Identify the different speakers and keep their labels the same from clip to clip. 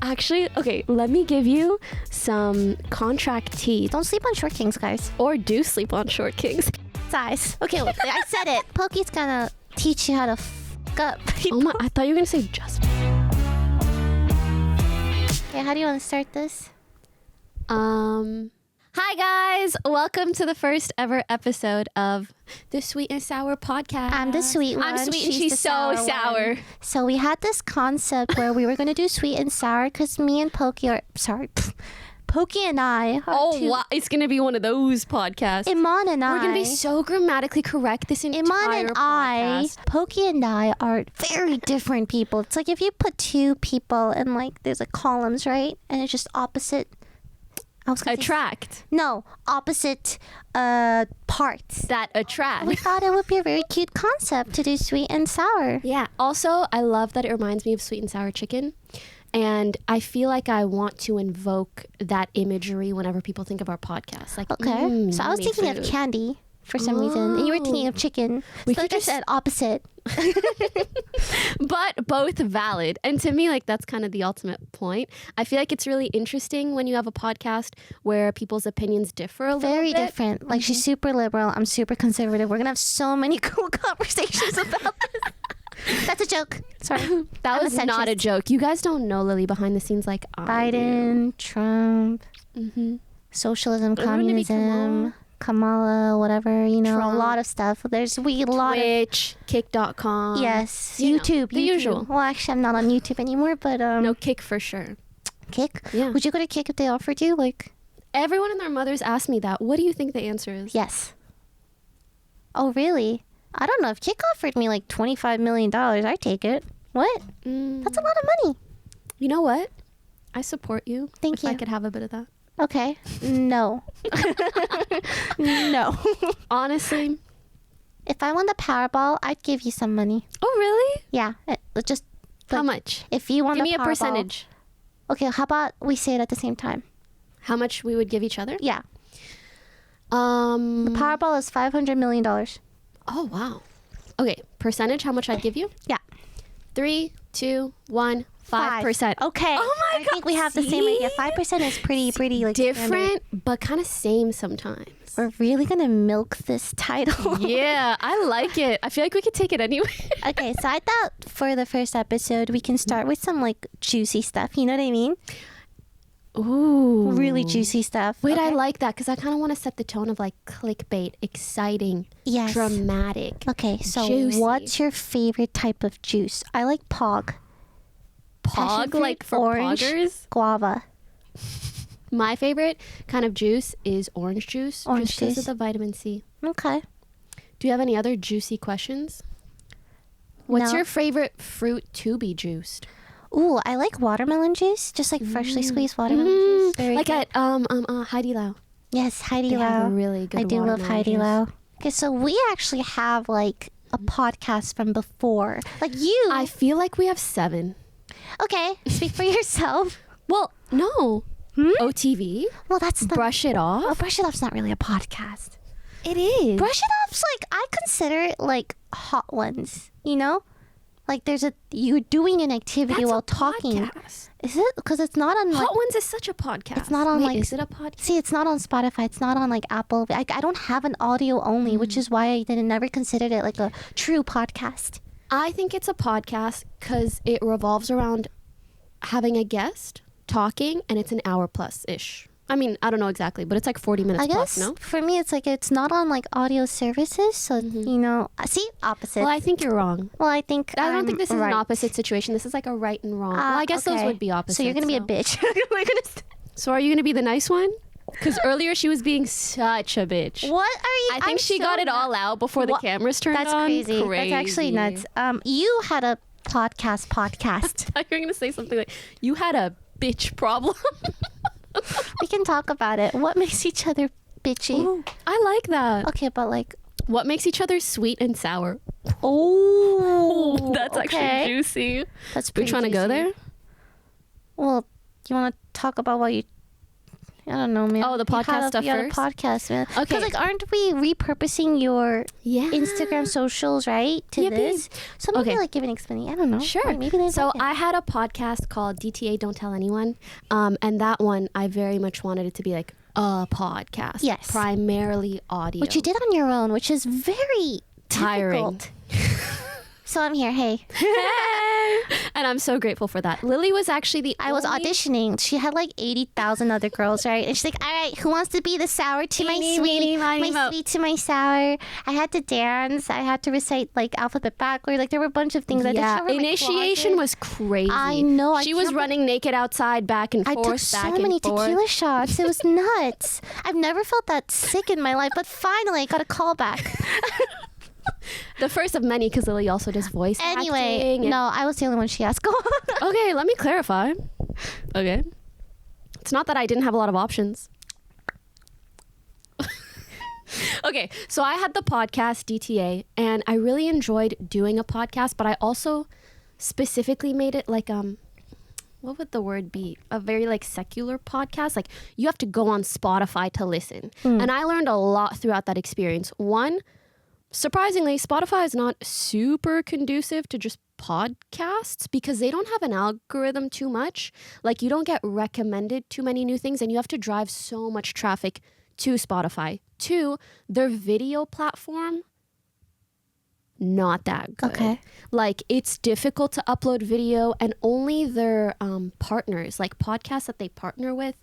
Speaker 1: Actually, okay, let me give you some contract tea.
Speaker 2: Don't sleep on short kings, guys.
Speaker 1: Or do sleep on short kings.
Speaker 2: Size. Okay, I said it. Poki's gonna teach you how to fuck up people.
Speaker 1: Oh my, I thought you were gonna say just.
Speaker 2: Yeah, how do you want to start this?
Speaker 1: Hi guys, welcome to the first ever episode of the Sweet and Sour podcast.
Speaker 2: I'm the sweet one.
Speaker 1: I'm sweet and she's so sour.
Speaker 2: So we had this concept where we were going to do sweet and sour because me and Poki and I are
Speaker 1: wow, it's going to be one of those podcasts.
Speaker 2: Iman and I.
Speaker 1: We're going to be so grammatically correct this entire podcast.
Speaker 2: Poki and I are very different people. It's like if you put two people and like there's like columns, right? And it's just opposite.
Speaker 1: Attract.
Speaker 2: Opposite parts
Speaker 1: that attract.
Speaker 2: We thought it would be a very cute concept to do sweet and sour.
Speaker 1: Yeah. Also, I love that it reminds me of sweet and sour chicken. And I feel like I want to invoke that imagery whenever people think of our podcast. Like,
Speaker 2: okay. So I was thinking of candy for some reason. And you were thinking of chicken.
Speaker 1: We
Speaker 2: so like I said, opposite.
Speaker 1: But both valid. And to me, like, that's kind of the ultimate point. I feel like it's really interesting when you have a podcast where people's opinions differ a little bit.
Speaker 2: Very different. Like, she's super liberal. I'm super conservative. We're going to have so many cool conversations about this. That's a joke. Sorry.
Speaker 1: That was not a joke. You guys don't know Lily behind the scenes like
Speaker 2: Biden, Trump, socialism, communism, Kamala, whatever, you know,
Speaker 1: Trump,
Speaker 2: a lot of stuff. There's a lot
Speaker 1: Twitch,
Speaker 2: of
Speaker 1: kick.com.
Speaker 2: Yes,
Speaker 1: you
Speaker 2: YouTube.
Speaker 1: The usual.
Speaker 2: Well, actually, I'm not on YouTube anymore, but
Speaker 1: no, Kick for sure.
Speaker 2: Kick?
Speaker 1: Yeah.
Speaker 2: Would you go to Kick if they offered you? Like,
Speaker 1: everyone and their mothers asked me that. What do you think the answer is?
Speaker 2: Yes. Oh, really? I don't know. If Kick offered me like $25 million, I'd take it. What? That's a lot of money.
Speaker 1: You know what? I support you.
Speaker 2: Thank you.
Speaker 1: I could have a bit of that.
Speaker 2: Okay. No. No.
Speaker 1: Honestly.
Speaker 2: If I won the Powerball, I'd give you some money.
Speaker 1: Oh, really?
Speaker 2: Yeah. Just.
Speaker 1: How much?
Speaker 2: If you won
Speaker 1: Give
Speaker 2: the Powerball.
Speaker 1: Give me a percentage.
Speaker 2: Okay, how about we say it at the same time?
Speaker 1: How much we would give each other?
Speaker 2: Yeah. The Powerball is $500 million.
Speaker 1: Oh, wow. Okay, percentage, how much I'd give you?
Speaker 2: Yeah.
Speaker 1: 3, 2, 1, 5%.
Speaker 2: Okay.
Speaker 1: Oh my God.
Speaker 2: I think we have the same idea. 5% is pretty like
Speaker 1: different,
Speaker 2: standard.
Speaker 1: but kind of same sometimes.
Speaker 2: We're really gonna milk this title.
Speaker 1: Yeah, I like it. I feel like we could take it anywhere.
Speaker 2: Okay, so I thought for the first episode we can start with some like juicy stuff. You know what I mean?
Speaker 1: Ooh.
Speaker 2: Really juicy stuff.
Speaker 1: Wait, okay. I like that because I kind of want to set the tone of like clickbait, exciting, dramatic.
Speaker 2: Okay, so
Speaker 1: juicy.
Speaker 2: What's your favorite type of juice? I like Pog.
Speaker 1: Pog, like for
Speaker 2: orange,
Speaker 1: poggers?
Speaker 2: Guava.
Speaker 1: My favorite kind of juice is orange juice. Just because of the vitamin C.
Speaker 2: Okay.
Speaker 1: Do you have any other juicy questions? What's your favorite fruit to be juiced?
Speaker 2: Ooh, I like watermelon juice, just like freshly squeezed watermelon juice. Very
Speaker 1: like
Speaker 2: good.
Speaker 1: at Heidi Lau.
Speaker 2: Yes, Heidi Lau.
Speaker 1: They have a really good.
Speaker 2: I do love Heidi
Speaker 1: juice.
Speaker 2: Lau. Okay, so we actually have like a podcast from before. Like you.
Speaker 1: I feel like we have 7.
Speaker 2: Okay, speak for yourself.
Speaker 1: Well, no. OTV.
Speaker 2: Well, that's
Speaker 1: Brush It Off.
Speaker 2: Oh, Brush It Off's not really a podcast.
Speaker 1: It is.
Speaker 2: Brush It Off's like, I consider it like Hot Ones, you know? Like you're doing an activity while talking.
Speaker 1: Podcast.
Speaker 2: Is it? Because it's not on
Speaker 1: Hot Ones is such a podcast.
Speaker 2: It's not on
Speaker 1: is it a podcast?
Speaker 2: See, it's not on Spotify. It's not on like Apple. I don't have an audio only, which is why I never considered it like a true podcast.
Speaker 1: I think it's a podcast because it revolves around having a guest talking, and it's an hour plus ish. I mean, I don't know exactly, but it's like 40 minutes plus, no?
Speaker 2: For me, it's like it's not on like audio services, so you know. See, opposite.
Speaker 1: Well, I think you're wrong.
Speaker 2: Well, I don't
Speaker 1: think this is an opposite situation. This is like a right and wrong. Well, I guess those would be opposite.
Speaker 2: So you're gonna be a bitch.
Speaker 1: So are you gonna be the nice one? Because earlier she was being such a bitch.
Speaker 2: What are you?
Speaker 1: I think she got it all out before the cameras turned on.
Speaker 2: That's crazy. That's actually nuts. You had a podcast.
Speaker 1: I thought you were gonna say something like you had a bitch problem.
Speaker 2: We can talk about it. What makes each other bitchy?
Speaker 1: Ooh, I like that.
Speaker 2: Okay, but like,
Speaker 1: what makes each other sweet and sour?
Speaker 2: Oh,
Speaker 1: that's actually juicy.
Speaker 2: That's pretty
Speaker 1: We're trying to go there.
Speaker 2: Well, you want to talk about what you? I don't know, man.
Speaker 1: Oh, the podcast stuff
Speaker 2: first? Yeah, the podcast, man. Okay. Because, like, aren't we repurposing your Instagram socials, right, to this? So maybe, like, give an explanation. I don't know.
Speaker 1: Sure.
Speaker 2: Right, maybe
Speaker 1: so I had a podcast called DTA Don't Tell Anyone. And that one, I very much wanted it to be, like, a podcast.
Speaker 2: Yes.
Speaker 1: Primarily audio.
Speaker 2: Which you did on your own, which is very
Speaker 1: tiring.
Speaker 2: So I'm here. Hey.
Speaker 1: And I'm so grateful for that. Lily was actually
Speaker 2: I was auditioning. She had like 80,000 other girls, right? And she's like, all right, who wants to be the sour to my sweet, my sweet to my sour? I had to dance. I had to recite like alphabet backwards. Like there were a bunch of things.
Speaker 1: Yeah, initiation was crazy.
Speaker 2: I know.
Speaker 1: She was running naked outside, back and forth,
Speaker 2: I took so many tequila shots. It was nuts. I've never felt that sick in my life, but finally I got a call back.
Speaker 1: The first of many, because Lily also does voice acting.
Speaker 2: No, I was the only one she asked. Go on.
Speaker 1: Okay, let me clarify. Okay. It's not that I didn't have a lot of options. Okay, so I had the podcast DTA, and I really enjoyed doing a podcast, but I also specifically made it like, what would the word be? A very like secular podcast. Like you have to go on Spotify to listen. And I learned a lot throughout that experience. One, surprisingly, Spotify is not super conducive to just podcasts because they don't have an algorithm too much. Like you don't get recommended too many new things and you have to drive so much traffic to Spotify. Two, their video platform, not that good.
Speaker 2: Okay.
Speaker 1: Like it's difficult to upload video and only their partners, like podcasts that they partner with,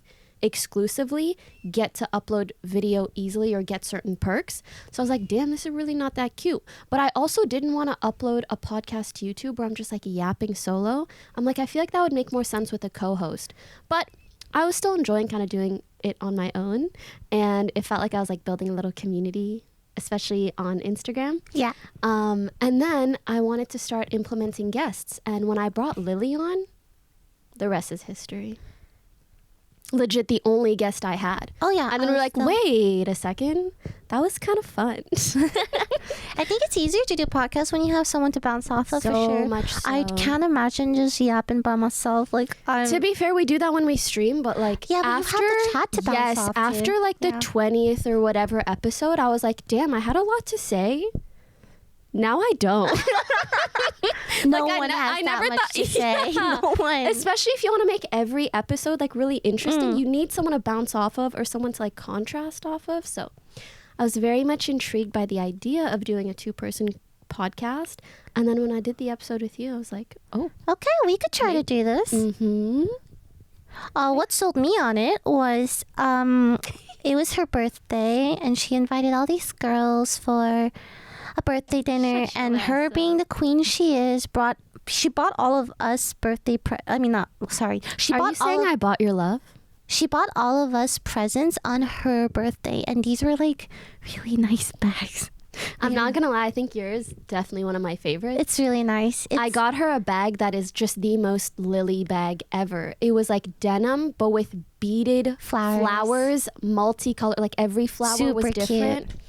Speaker 1: exclusively get to upload video easily or get certain perks. So I was like, damn, this is really not that cute. But I also didn't want to upload a podcast to YouTube where I'm just like yapping solo. I'm like, I feel like that would make more sense with a co-host. But I was still enjoying kind of doing it on my own. And it felt like I was like building a little community, especially on Instagram.
Speaker 2: Yeah.
Speaker 1: And then I wanted to start implementing guests. And when I brought Lily on, the rest is history. Legit the only guest I had.
Speaker 2: Oh yeah.
Speaker 1: And then we were like, wait a second. That was kind of fun.
Speaker 2: I think it's easier to do podcasts when you have someone to bounce off of, for sure.
Speaker 1: So much so.
Speaker 2: I can't imagine just yapping by myself. Like
Speaker 1: to be fair, we do that when we stream, but like after
Speaker 2: you have the chat to bounce off
Speaker 1: after
Speaker 2: too.
Speaker 1: Like the 20th or whatever episode, I was like, damn, I had a lot to say. Now I don't.
Speaker 2: No one has that much to say. No one.
Speaker 1: Especially if you want to make every episode like really interesting, you need someone to bounce off of or someone to like contrast off of. So I was very much intrigued by the idea of doing a 2-person podcast. And then when I did the episode with you, I was like, oh.
Speaker 2: Okay, we could try to do this.
Speaker 1: Mm-hmm.
Speaker 2: What sold me on it was it was her birthday and she invited all these girls for a birthday dinner, and her being the queen she is, she bought all of us birthday Are you
Speaker 1: saying I bought your love?
Speaker 2: She bought all of us presents on her birthday, and these were like really nice bags.
Speaker 1: I'm not gonna lie, I think yours definitely one of my favorites.
Speaker 2: It's really nice.
Speaker 1: I got her a bag that is just the most Lily bag ever. It was like denim, but with beaded flowers, multicolored, like every flower was different. Cute.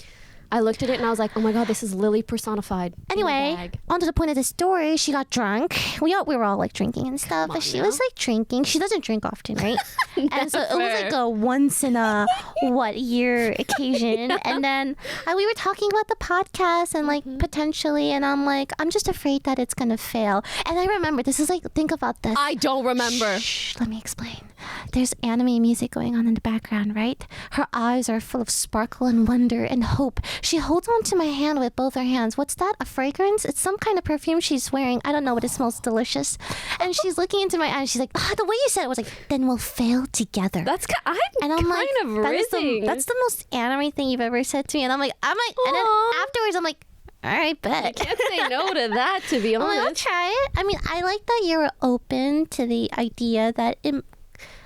Speaker 1: I looked at it and I was like, oh my God, this is Lily personified.
Speaker 2: Anyway, on to the point of the story, she got drunk. We were all like drinking and stuff, but she was like drinking. She doesn't drink often, right? And so it was like a once in a year occasion. And then we were talking about the podcast and like potentially, and I'm like, I'm just afraid that it's gonna fail. And I remember, this is like, think about this.
Speaker 1: I don't remember.
Speaker 2: Shh, let me explain. There's anime music going on in the background, right? Her eyes are full of sparkle and wonder and hope. She holds on to my hand with both her hands. What's that? A fragrance? It's some kind of perfume she's wearing. I don't know, but it smells delicious. And she's looking into my eyes. She's like, the way you said it was like, then we'll fail together.
Speaker 1: I'm kind of rizzing.
Speaker 2: That's the most anime thing you've ever said to me. And I'm like, and then afterwards I'm like, all right, bet.
Speaker 1: I can't say no to that, to be honest.
Speaker 2: I'll try it. I mean, I like that you're open to the idea that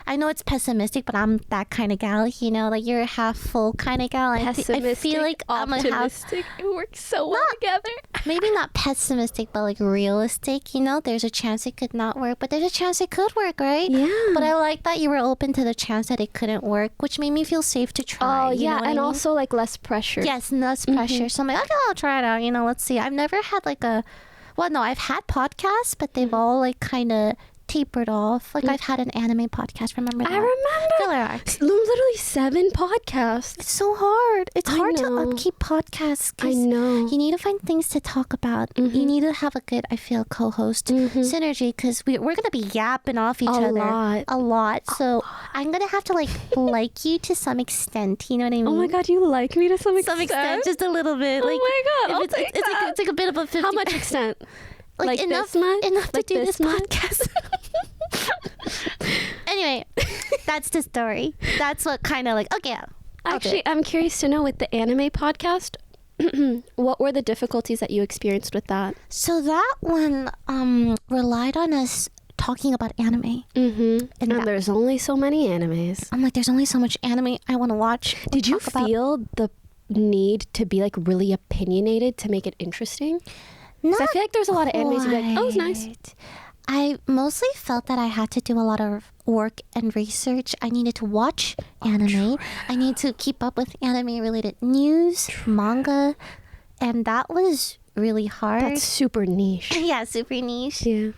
Speaker 2: I know it's pessimistic, but I'm that kind of gal, you know, like you're a half full kind of gal.
Speaker 1: Pessimistic,
Speaker 2: I feel like
Speaker 1: optimistic. It works so well together.
Speaker 2: Maybe not pessimistic, but like realistic, you know, there's a chance it could not work, but there's a chance it could work, right?
Speaker 1: Yeah.
Speaker 2: But I like that you were open to the chance that it couldn't work, which made me feel safe to try.
Speaker 1: Oh, yeah, and also like less pressure.
Speaker 2: Yes, less pressure. So I'm like, okay, I'll try it out, you know, let's see. I've never had like I've had podcasts, but they've all like kind of tapered off. Like I've had an anime podcast. Remember that?
Speaker 1: I remember.
Speaker 2: Filler arcs.
Speaker 1: Literally 7 podcasts.
Speaker 2: It's so hard. It's
Speaker 1: I
Speaker 2: hard to
Speaker 1: know.
Speaker 2: upkeep podcasts.
Speaker 1: I
Speaker 2: 'cause
Speaker 1: know.
Speaker 2: you need to find things to talk about. You need to have a good, I feel, co-host synergy because we're gonna be yapping off each other a lot. So I'm gonna have to like you to some extent. You know what I mean?
Speaker 1: Oh my god, you like me to some extent?
Speaker 2: Some extent, just a little bit.
Speaker 1: Oh
Speaker 2: like,
Speaker 1: my god,
Speaker 2: if it's like a bit of a 50.
Speaker 1: How much extent?
Speaker 2: Like enough,
Speaker 1: this much?
Speaker 2: enough
Speaker 1: Like
Speaker 2: to do this
Speaker 1: much?
Speaker 2: podcast. Anyway, that's the story. That's what kind of like. Okay, I'll do
Speaker 1: Actually,
Speaker 2: it.
Speaker 1: I'm curious to know with the anime podcast, what were the difficulties that you experienced with that?
Speaker 2: So that one relied on us talking about anime.
Speaker 1: Mm-hmm. And
Speaker 2: that-
Speaker 1: there's only so many animes.
Speaker 2: I'm like, there's only so much anime I want to watch. or
Speaker 1: Did you
Speaker 2: talk about.
Speaker 1: feel the need to be like really opinionated to make it interesting? 'Cause I feel like there's a lot of animes you'd be like, oh, it's nice.
Speaker 2: Quite. I mostly felt that I had to do a lot of work and research. I needed to watch anime. I need to keep up with anime-related news, manga, and that was really hard.
Speaker 1: That's super niche.
Speaker 2: yeah, super niche.
Speaker 1: Yeah.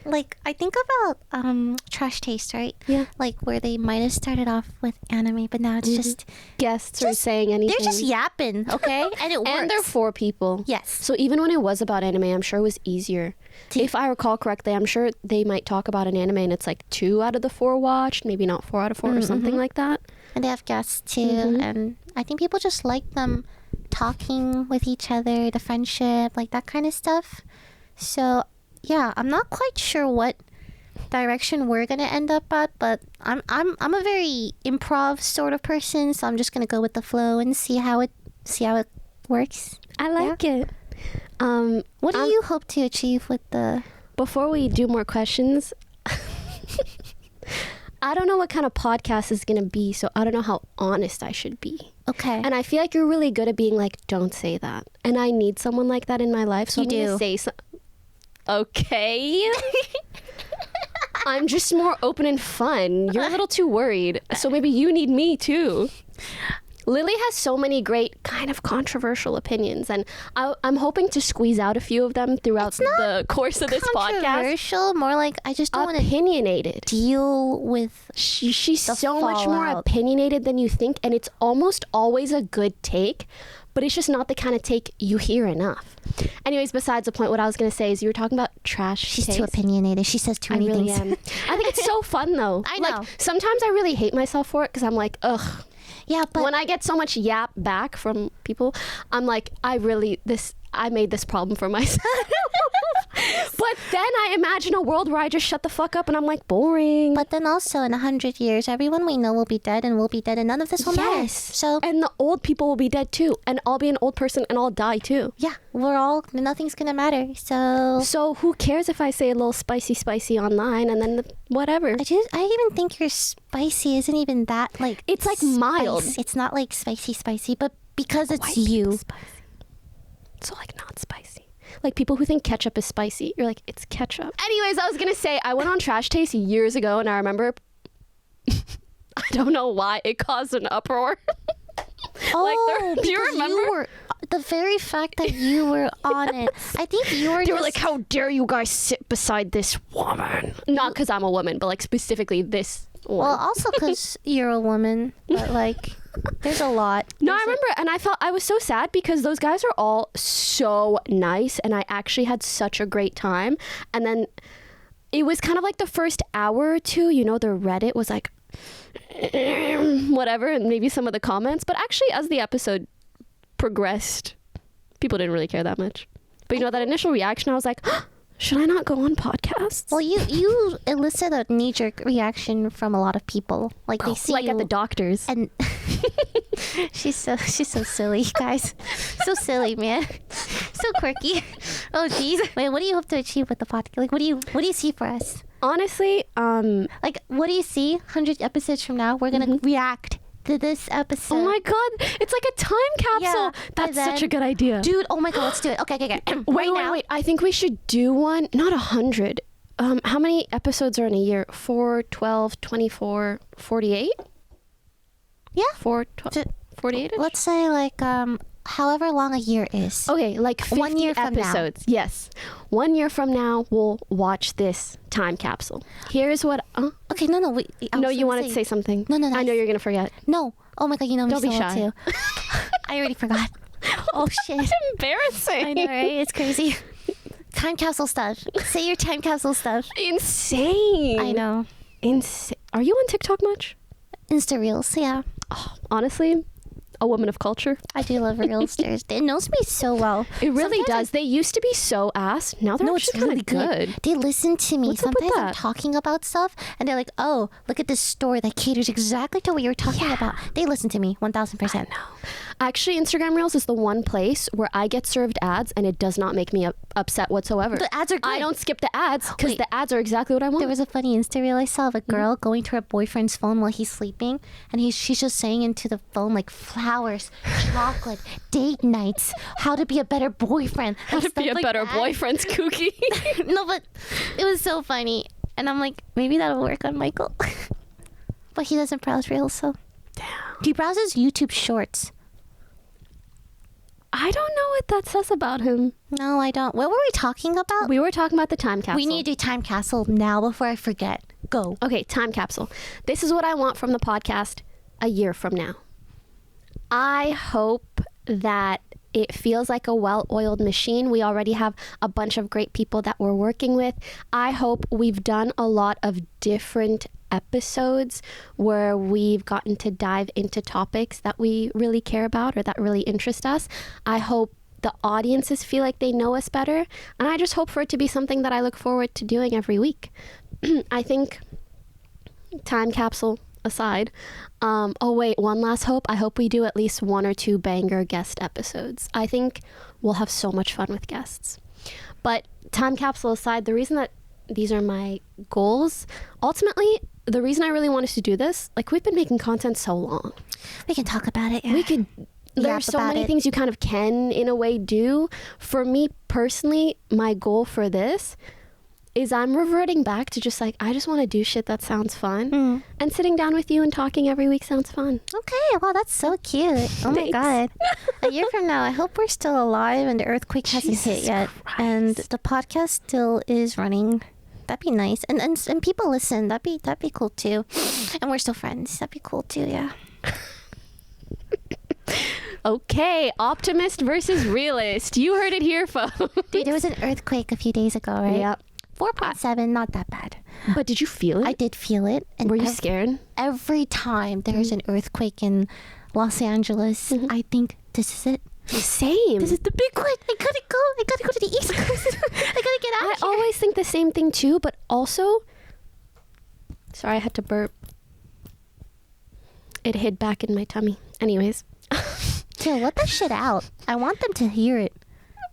Speaker 2: Like, I think about Trash Taste, right?
Speaker 1: Yeah.
Speaker 2: Like, where they might have started off with anime, but now it's just...
Speaker 1: Guests are saying anything.
Speaker 2: They're just yapping, okay? And it works.
Speaker 1: And they're 4 people.
Speaker 2: Yes.
Speaker 1: So even when it was about anime, I'm sure it was easier. If I recall correctly, I'm sure they might talk about an anime and it's like 2 out of the 4 watched, maybe not 4 out of 4 or something like that.
Speaker 2: And they have guests too. And I think people just like them talking with each other, the friendship, like that kind of stuff. So yeah, I'm not quite sure what direction we're gonna end up at, but I'm a very improv sort of person, so I'm just gonna go with the flow and see how it works.
Speaker 1: I like it.
Speaker 2: What do you hope to achieve with the...
Speaker 1: Before we do more questions, I don't know what kind of podcast is going to be, so I don't know how honest I should be.
Speaker 2: Okay.
Speaker 1: And I feel like you're really good at being like, don't say that. And I need someone like that in my life, so
Speaker 2: You
Speaker 1: I'm going
Speaker 2: do.
Speaker 1: to say so. Okay. I'm just more open and fun. You're a little too worried, so maybe you need me too. Lily has so many great kind of controversial opinions, and I'm hoping to squeeze out a few of them throughout the course of this podcast.
Speaker 2: Controversial, more like I just don't want to
Speaker 1: Opinionated.
Speaker 2: deal with...
Speaker 1: She's
Speaker 2: the
Speaker 1: so much more
Speaker 2: fallout.
Speaker 1: opinionated than you think, and it's almost always a good take, but it's just not the kind of take you hear enough. Anyways, besides the point, what I was going to say is you were talking about trash
Speaker 2: She's
Speaker 1: taste.
Speaker 2: too opinionated. She says too
Speaker 1: I
Speaker 2: many
Speaker 1: really
Speaker 2: things.
Speaker 1: am. I think it's so fun, though.
Speaker 2: I know.
Speaker 1: Like, sometimes I really hate myself for it because I'm like, ugh.
Speaker 2: Yeah, but
Speaker 1: When I get so much yap back from people, I'm like, I made this problem for myself. But then I imagine a world where I just shut the fuck up and I'm like, boring.
Speaker 2: But then also in 100 years, everyone we know will be dead and we'll be dead and none of this will matter. So,
Speaker 1: And the old people will be dead too. And I'll be an old person and I'll die too.
Speaker 2: yeah, nothing's going to matter.
Speaker 1: So who cares if I say a little spicy online and then whatever.
Speaker 2: I even think your spicy isn't even that like...
Speaker 1: It's like mild.
Speaker 2: It's not like spicy, but because it's
Speaker 1: White
Speaker 2: you.
Speaker 1: people spicy. So like not spicy. Like people who think ketchup is spicy, you're like, it's ketchup. Anyways, I was gonna say I went on Trash Taste years ago and I remember I don't know why it caused an uproar.
Speaker 2: Oh,
Speaker 1: do you
Speaker 2: because
Speaker 1: remember?
Speaker 2: you were... The very fact that you were on it, I think you were
Speaker 1: They were
Speaker 2: just...
Speaker 1: like, how dare you guys sit beside this woman? Not because I'm a woman, but like specifically this one.
Speaker 2: Well, also because you're a woman, but like, there's a lot.
Speaker 1: No, I remember, and I was so sad because those guys are all so nice, and I actually had such a great time. And then it was kind of like the first hour or two, the Reddit was like, whatever, and maybe some of the comments. But actually, as the episode progressed, people didn't really care that much. But that initial reaction, I was like, should I not go on podcasts?
Speaker 2: Well, you elicit a knee-jerk reaction from a lot of like they see
Speaker 1: like
Speaker 2: you,
Speaker 1: at the doctors.
Speaker 2: and she's so silly, guys. So silly, man. So quirky. Oh jeez. Wait, what do you hope to achieve with the podcast? Like, what do you see for us?
Speaker 1: Honestly,
Speaker 2: Like, what do you see 100 episodes from now? We're gonna react to this episode.
Speaker 1: oh my god, it's like a time capsule.
Speaker 2: Yeah,
Speaker 1: That's
Speaker 2: and
Speaker 1: such a
Speaker 2: then-
Speaker 1: good idea.
Speaker 2: Dude, oh my god, let's do it. Okay.
Speaker 1: Wait. I think we should do one. Not 100. How many episodes are in a year? 4, 12, 24, 48?
Speaker 2: Yeah.
Speaker 1: 4, 12, 48?
Speaker 2: Let's say like however long a year is.
Speaker 1: Okay, like 50
Speaker 2: 1 year from now.
Speaker 1: episodes. Yes. 1 year from now, we'll watch this time capsule. Here's what...
Speaker 2: Okay, no, wait.
Speaker 1: No, you wanted to say something.
Speaker 2: No.
Speaker 1: I know you're going to forget.
Speaker 2: No. Oh my God, you know me
Speaker 1: Don't
Speaker 2: so
Speaker 1: be
Speaker 2: well
Speaker 1: shy.
Speaker 2: too. I already forgot. Oh shit.
Speaker 1: Embarrassing.
Speaker 2: I know, right? It's crazy. Time capsule stuff. Say your time capsule stuff.
Speaker 1: Insane.
Speaker 2: I know.
Speaker 1: Insane. Are you on TikTok much?
Speaker 2: Insta Reels, yeah.
Speaker 1: Oh, honestly, a woman of culture.
Speaker 2: I do love Reelsters. It knows me so well.
Speaker 1: It really
Speaker 2: Sometimes
Speaker 1: does. They used to be so ass. Now they're
Speaker 2: No, it's
Speaker 1: actually
Speaker 2: really
Speaker 1: kind of good.
Speaker 2: They listen to me.
Speaker 1: What's up with
Speaker 2: Sometimes I'm
Speaker 1: that?
Speaker 2: talking about stuff and they're like, oh, look at this store that caters exactly to what you're talking about. They listen to me 1000%.
Speaker 1: Actually, Instagram Reels is the one place where I get served ads and it does not make me upset whatsoever.
Speaker 2: The ads are good.
Speaker 1: I don't skip the ads because
Speaker 2: Wait.
Speaker 1: the ads are exactly what I want.
Speaker 2: There was a funny Insta reel I saw of a
Speaker 1: Mm-hmm.
Speaker 2: girl going to her boyfriend's phone while he's sleeping, and she's just saying into the phone like flowers, chocolate, date nights, how to be a better boyfriend,
Speaker 1: How to be a better
Speaker 2: that.
Speaker 1: boyfriend's kooky.
Speaker 2: No, but it was so funny, and I'm like, maybe that'll work on Michael, but he doesn't browse reels, so.
Speaker 1: Damn.
Speaker 2: He browses YouTube Shorts.
Speaker 1: I don't know what that says about him.
Speaker 2: No, I don't. What were we talking about?
Speaker 1: We were talking about the time capsule.
Speaker 2: We need to do time capsule now before I forget. Go.
Speaker 1: Okay, time capsule. This is what I want from the podcast a year from now. I hope that it feels like a well-oiled machine. We already have a bunch of great people that we're working with. I hope we've done a lot of different episodes where we've gotten to dive into topics that we really care about or that really interest us. I hope the audiences feel like they know us better, and I just hope for it to be something that I look forward to doing every week. I think, time capsule aside, oh wait, one last hope. I hope we do at least 1 or 2 banger guest episodes. I think we'll have so much fun with guests. But time capsule aside, the reason that these are my goals, ultimately, the reason I really wanted to do this, like, we've been making content so long.
Speaker 2: We can talk about it. Yeah.
Speaker 1: We could, there's so many things you kind of can, in a way, do. For me personally, my goal for this is I'm reverting back to just like, I just want to do shit that sounds fun. And sitting down with you and talking every week sounds fun.
Speaker 2: Okay, wow, that's so cute. Oh my
Speaker 1: Thanks.
Speaker 2: God. A year from now, I hope we're still alive and the earthquake hasn't hit
Speaker 1: Jesus
Speaker 2: yet.
Speaker 1: Christ.
Speaker 2: And the podcast still is running. That'd be nice. And people listen. That'd be cool too. And we're still friends. That'd be cool too, yeah.
Speaker 1: Okay, optimist versus realist. You heard it here, folks.
Speaker 2: Dude, there was an earthquake a few days ago, right?
Speaker 1: Yep.
Speaker 2: 4.7, not that bad.
Speaker 1: But did you feel it?
Speaker 2: I did feel it. And
Speaker 1: Were you scared?
Speaker 2: every time there's an earthquake in Los Angeles, I think, this is it.
Speaker 1: Same.
Speaker 2: This is the big one. I gotta go. I gotta go to the East Coast. I gotta get out
Speaker 1: I
Speaker 2: of here.
Speaker 1: always think the same thing too, but also, sorry, I had to burp. It hid back in my tummy. Anyways.
Speaker 2: Yo, let that shit out. I want them to hear it.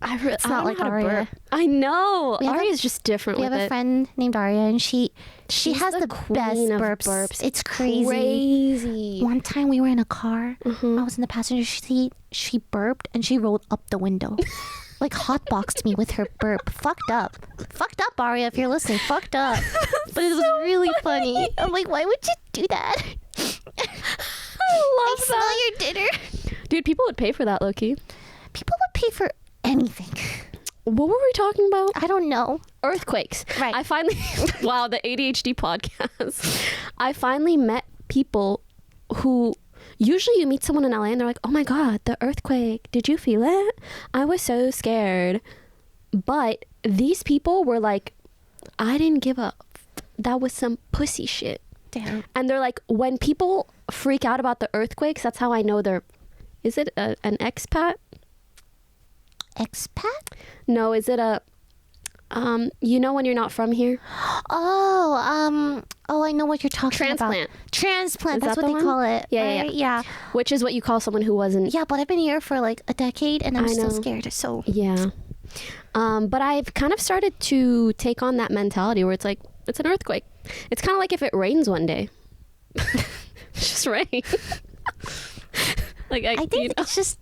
Speaker 1: It's
Speaker 2: not like Aria.
Speaker 1: I know.
Speaker 2: We have a-
Speaker 1: Aria's just different
Speaker 2: We
Speaker 1: with
Speaker 2: have a
Speaker 1: it.
Speaker 2: friend named Aria, and she
Speaker 1: She's
Speaker 2: has the
Speaker 1: queen
Speaker 2: best
Speaker 1: of
Speaker 2: burps. It's crazy.
Speaker 1: Crazy.
Speaker 2: One time we were in a car. I was in the passenger seat. She burped and she rolled up the window. Like hotboxed me with her burp. Fucked up. Fucked up, Aria, if you're listening. Fucked up. But it was really funny. I'm like, why would you do that?
Speaker 1: I love
Speaker 2: Smell your dinner.
Speaker 1: Dude, people would pay for that, Loki.
Speaker 2: People would pay for anything.
Speaker 1: What were we talking about?
Speaker 2: I don't know.
Speaker 1: Earthquakes.
Speaker 2: Right.
Speaker 1: I finally, wow, the ADHD podcast. I finally met people who, usually you meet someone in LA and they're like, oh my God, the earthquake. Did you feel it? I was so scared. But these people were like, I didn't give up. That was some pussy shit.
Speaker 2: Damn.
Speaker 1: And they're like, when people freak out about the earthquakes, that's how I know they're, is it an expat?
Speaker 2: Expat?
Speaker 1: No, is it a, you know when you're not from here?
Speaker 2: Oh, I know what you're talking
Speaker 1: Transplant.
Speaker 2: about. Transplant.
Speaker 1: Is
Speaker 2: That's
Speaker 1: that
Speaker 2: what
Speaker 1: the
Speaker 2: they
Speaker 1: one?
Speaker 2: call it.
Speaker 1: Yeah,
Speaker 2: right? Yeah.
Speaker 1: Which is what you call someone who wasn't.
Speaker 2: Yeah, but I've been here for like a decade and I'm
Speaker 1: I
Speaker 2: still
Speaker 1: know.
Speaker 2: scared. So
Speaker 1: Yeah. But I've kind of started to take on that mentality where it's like, it's an earthquake. It's kind of like if it rains one day. It's just rain. Like
Speaker 2: I
Speaker 1: you
Speaker 2: think
Speaker 1: know.
Speaker 2: it's just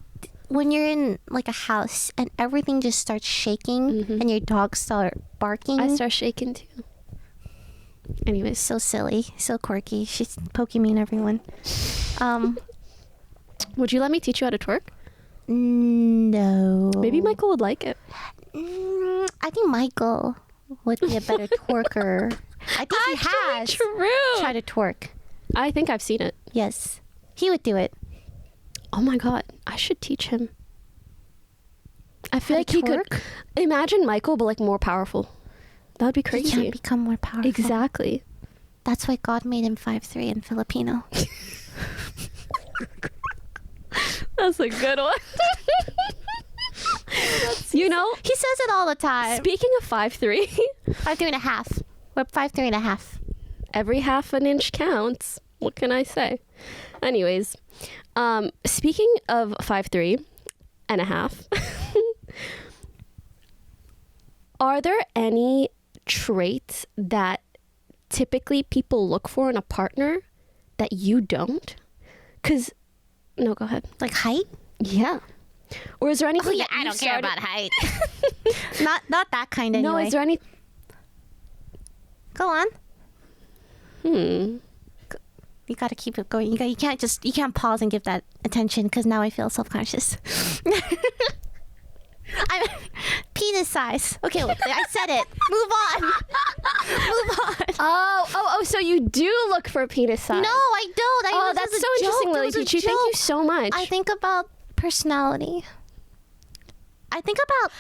Speaker 2: when you're in like a house and everything just starts shaking and your dogs start barking.
Speaker 1: I start shaking too. Anyways,
Speaker 2: So silly, so quirky. She's Pokimane, everyone.
Speaker 1: would you let me teach you how to twerk?
Speaker 2: No.
Speaker 1: Maybe Michael would like it.
Speaker 2: I think Michael would be a better twerker. I think he has
Speaker 1: True.
Speaker 2: tried to twerk.
Speaker 1: I think I've seen it.
Speaker 2: Yes. He would do it.
Speaker 1: Oh my god, I should teach him. I feel
Speaker 2: How
Speaker 1: like
Speaker 2: to
Speaker 1: he could
Speaker 2: twerk?
Speaker 1: imagine Michael, but like more powerful. That would be
Speaker 2: He
Speaker 1: crazy.
Speaker 2: can't become more powerful.
Speaker 1: Exactly.
Speaker 2: That's why God made him 5'3" in Filipino.
Speaker 1: That's a good one. You know,
Speaker 2: He says it all the time.
Speaker 1: speaking of 5'3",
Speaker 2: 5'3.5". We're 5'3.5".
Speaker 1: every half an inch counts. What can I say? Anyways, speaking of 5'3" and a half, are there any traits that typically people look for in a partner that you don't? Because, no, go ahead.
Speaker 2: Like height?
Speaker 1: Yeah. Or is there anything?
Speaker 2: Oh yeah,
Speaker 1: that
Speaker 2: I
Speaker 1: you
Speaker 2: don't care
Speaker 1: started-
Speaker 2: about height. not that kind anyway.
Speaker 1: No, is there any?
Speaker 2: Go on.
Speaker 1: Hmm.
Speaker 2: You got to keep it going. You can't pause and give that attention because now I feel self-conscious. I'm penis size. Okay, look, I said it. Move on. Move on.
Speaker 1: Oh! So you do look for penis size?
Speaker 2: No, I don't.
Speaker 1: Oh, that's so interesting, Lily Peachy. Thank you so much.
Speaker 2: I think about personality. I think about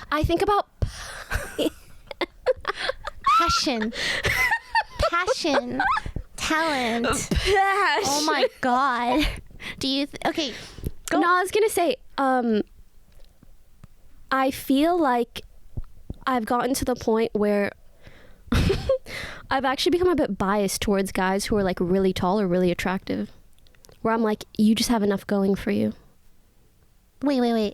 Speaker 2: passion. Talent. Oh my god. Do you okay, go.
Speaker 1: No, I was gonna say, I feel like I've gotten to the point where I've actually become a bit biased towards guys who are like really tall or really attractive. Where I'm like, you just have enough going for you.
Speaker 2: Wait.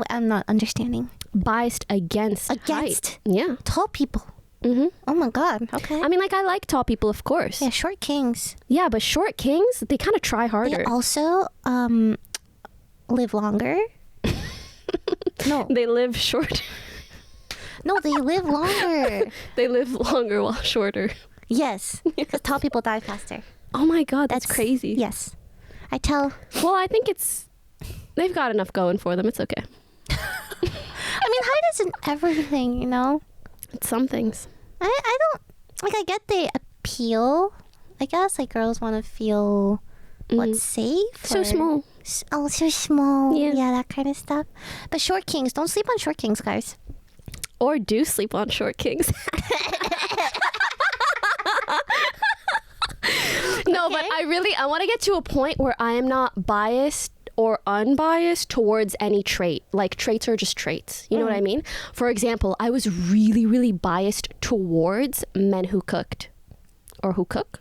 Speaker 2: I'm not understanding.
Speaker 1: Biased against height. Yeah.
Speaker 2: Tall people.
Speaker 1: Mm-hmm.
Speaker 2: Oh my god. Okay.
Speaker 1: I mean, like, I like tall people, of course.
Speaker 2: Yeah, short kings.
Speaker 1: Yeah, but short kings, they kind of try harder.
Speaker 2: They also live longer. No.
Speaker 1: They live short.
Speaker 2: No, they live longer.
Speaker 1: They live longer while shorter.
Speaker 2: Yes. Because tall people die faster.
Speaker 1: Oh my god, that's crazy.
Speaker 2: Yes. I tell.
Speaker 1: Well, I think they've got enough going for them. It's okay.
Speaker 2: I mean, height isn't everything, you know?
Speaker 1: It's some things.
Speaker 2: I don't, like, I get the appeal. I guess, like, girls want to feel, what's safe?
Speaker 1: So
Speaker 2: or-
Speaker 1: small.
Speaker 2: Oh, so small.
Speaker 1: Yeah.
Speaker 2: Yeah, that kind of stuff. But short kings, don't sleep on short kings, guys.
Speaker 1: Or do sleep on short kings. No, but I want to get to a point where I am not biased or unbiased towards any trait. Like, traits are just traits. You know what I mean? For example, I was really, really biased towards men who cooked. Or who cook.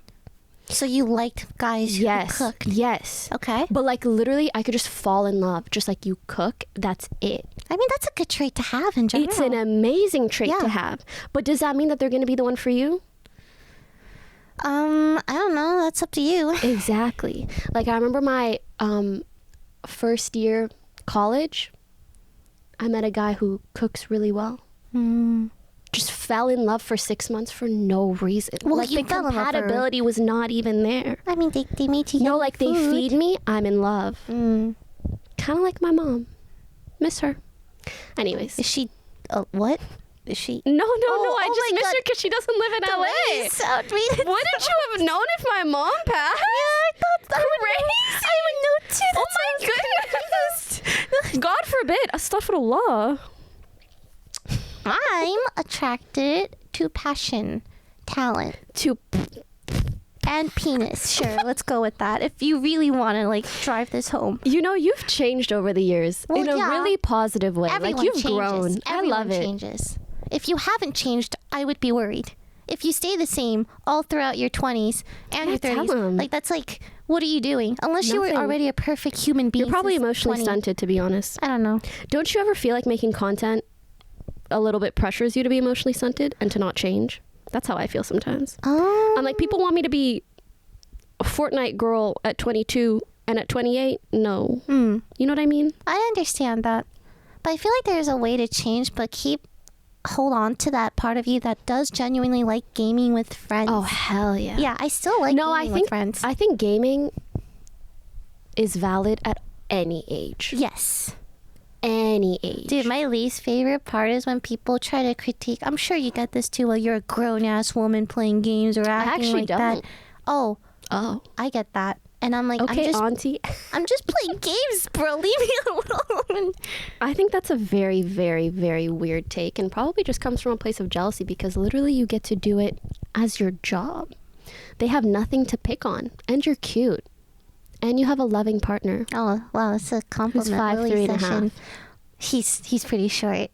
Speaker 2: So you liked guys who cooked?
Speaker 1: Yes.
Speaker 2: Okay.
Speaker 1: But like, literally, I could just fall in love. Just like, you cook, that's it.
Speaker 2: I mean, that's a good trait to have in general.
Speaker 1: It's an amazing trait
Speaker 2: Yeah.
Speaker 1: to have. But does that mean that they're going to be the one for you?
Speaker 2: I don't know. That's up to you.
Speaker 1: Exactly. Like, I remember my first year college, I met a guy who cooks really well. Just fell in love for 6 months for no reason.
Speaker 2: Well,
Speaker 1: like,
Speaker 2: you
Speaker 1: the
Speaker 2: fell in love for-
Speaker 1: compatibility was not even there.
Speaker 2: I mean, they made you
Speaker 1: No,
Speaker 2: yummy
Speaker 1: like, they
Speaker 2: food.
Speaker 1: feed me, I'm in love. Kind of like my mom. Miss her. Anyways.
Speaker 2: Is she, what? Is she?
Speaker 1: No,
Speaker 2: Oh,
Speaker 1: I
Speaker 2: oh
Speaker 1: just
Speaker 2: my
Speaker 1: miss
Speaker 2: God.
Speaker 1: her because she doesn't live in LA.
Speaker 2: So weird.
Speaker 1: Wouldn't you have known if my mom passed?
Speaker 2: I thought that
Speaker 1: Crazy.
Speaker 2: I would know too.
Speaker 1: Oh my goodness. God forbid. Astaghfirullah.
Speaker 2: I'm attracted to passion, talent,
Speaker 1: To
Speaker 2: and penis. Sure, let's go with that. If you really want to like drive this home.
Speaker 1: You know, you've changed over the years
Speaker 2: Well,
Speaker 1: in a
Speaker 2: yeah.
Speaker 1: really positive way.
Speaker 2: Everyone
Speaker 1: like, you've
Speaker 2: changes.
Speaker 1: grown.
Speaker 2: Everyone
Speaker 1: I love it.
Speaker 2: changes. If you haven't changed, I would be worried. If you stay the same all throughout your 20s and
Speaker 1: Yeah,
Speaker 2: your
Speaker 1: tell
Speaker 2: 30s,
Speaker 1: 'em.
Speaker 2: like, that's like, what are you doing? Unless you were
Speaker 1: Nothing.
Speaker 2: already a perfect human being.
Speaker 1: You're probably
Speaker 2: since
Speaker 1: emotionally
Speaker 2: 20.
Speaker 1: stunted, to be honest.
Speaker 2: I don't know.
Speaker 1: Don't you ever feel like making content a little bit pressures you to be emotionally stunted and to not change? That's how I feel sometimes. I'm like, people want me to be a Fortnite girl at 22 and at 28. No. You know what I mean?
Speaker 2: I understand that. But I feel like there's a way to change, but hold on to that part of you that does genuinely like gaming with friends.
Speaker 1: Oh, hell yeah.
Speaker 2: Yeah, I still like
Speaker 1: No,
Speaker 2: gaming with friends.
Speaker 1: I think gaming is valid at any age.
Speaker 2: Yes.
Speaker 1: Any age.
Speaker 2: Dude, my least favorite part is when people try to critique. I'm sure you get this too. Well, you're a grown ass woman playing games or acting
Speaker 1: actually
Speaker 2: like
Speaker 1: don't.
Speaker 2: that. Oh,
Speaker 1: I
Speaker 2: get that. And I'm like,
Speaker 1: okay, auntie.
Speaker 2: I'm just playing games, bro. Leave me alone.
Speaker 1: I think that's a very, very, very weird take, and probably just comes from a place of jealousy because literally you get to do it as your job. They have nothing to pick on, and you're cute, and you have a loving partner.
Speaker 2: Oh, wow, that's a compliment.
Speaker 1: Who's 5'3.5".
Speaker 2: He's pretty short.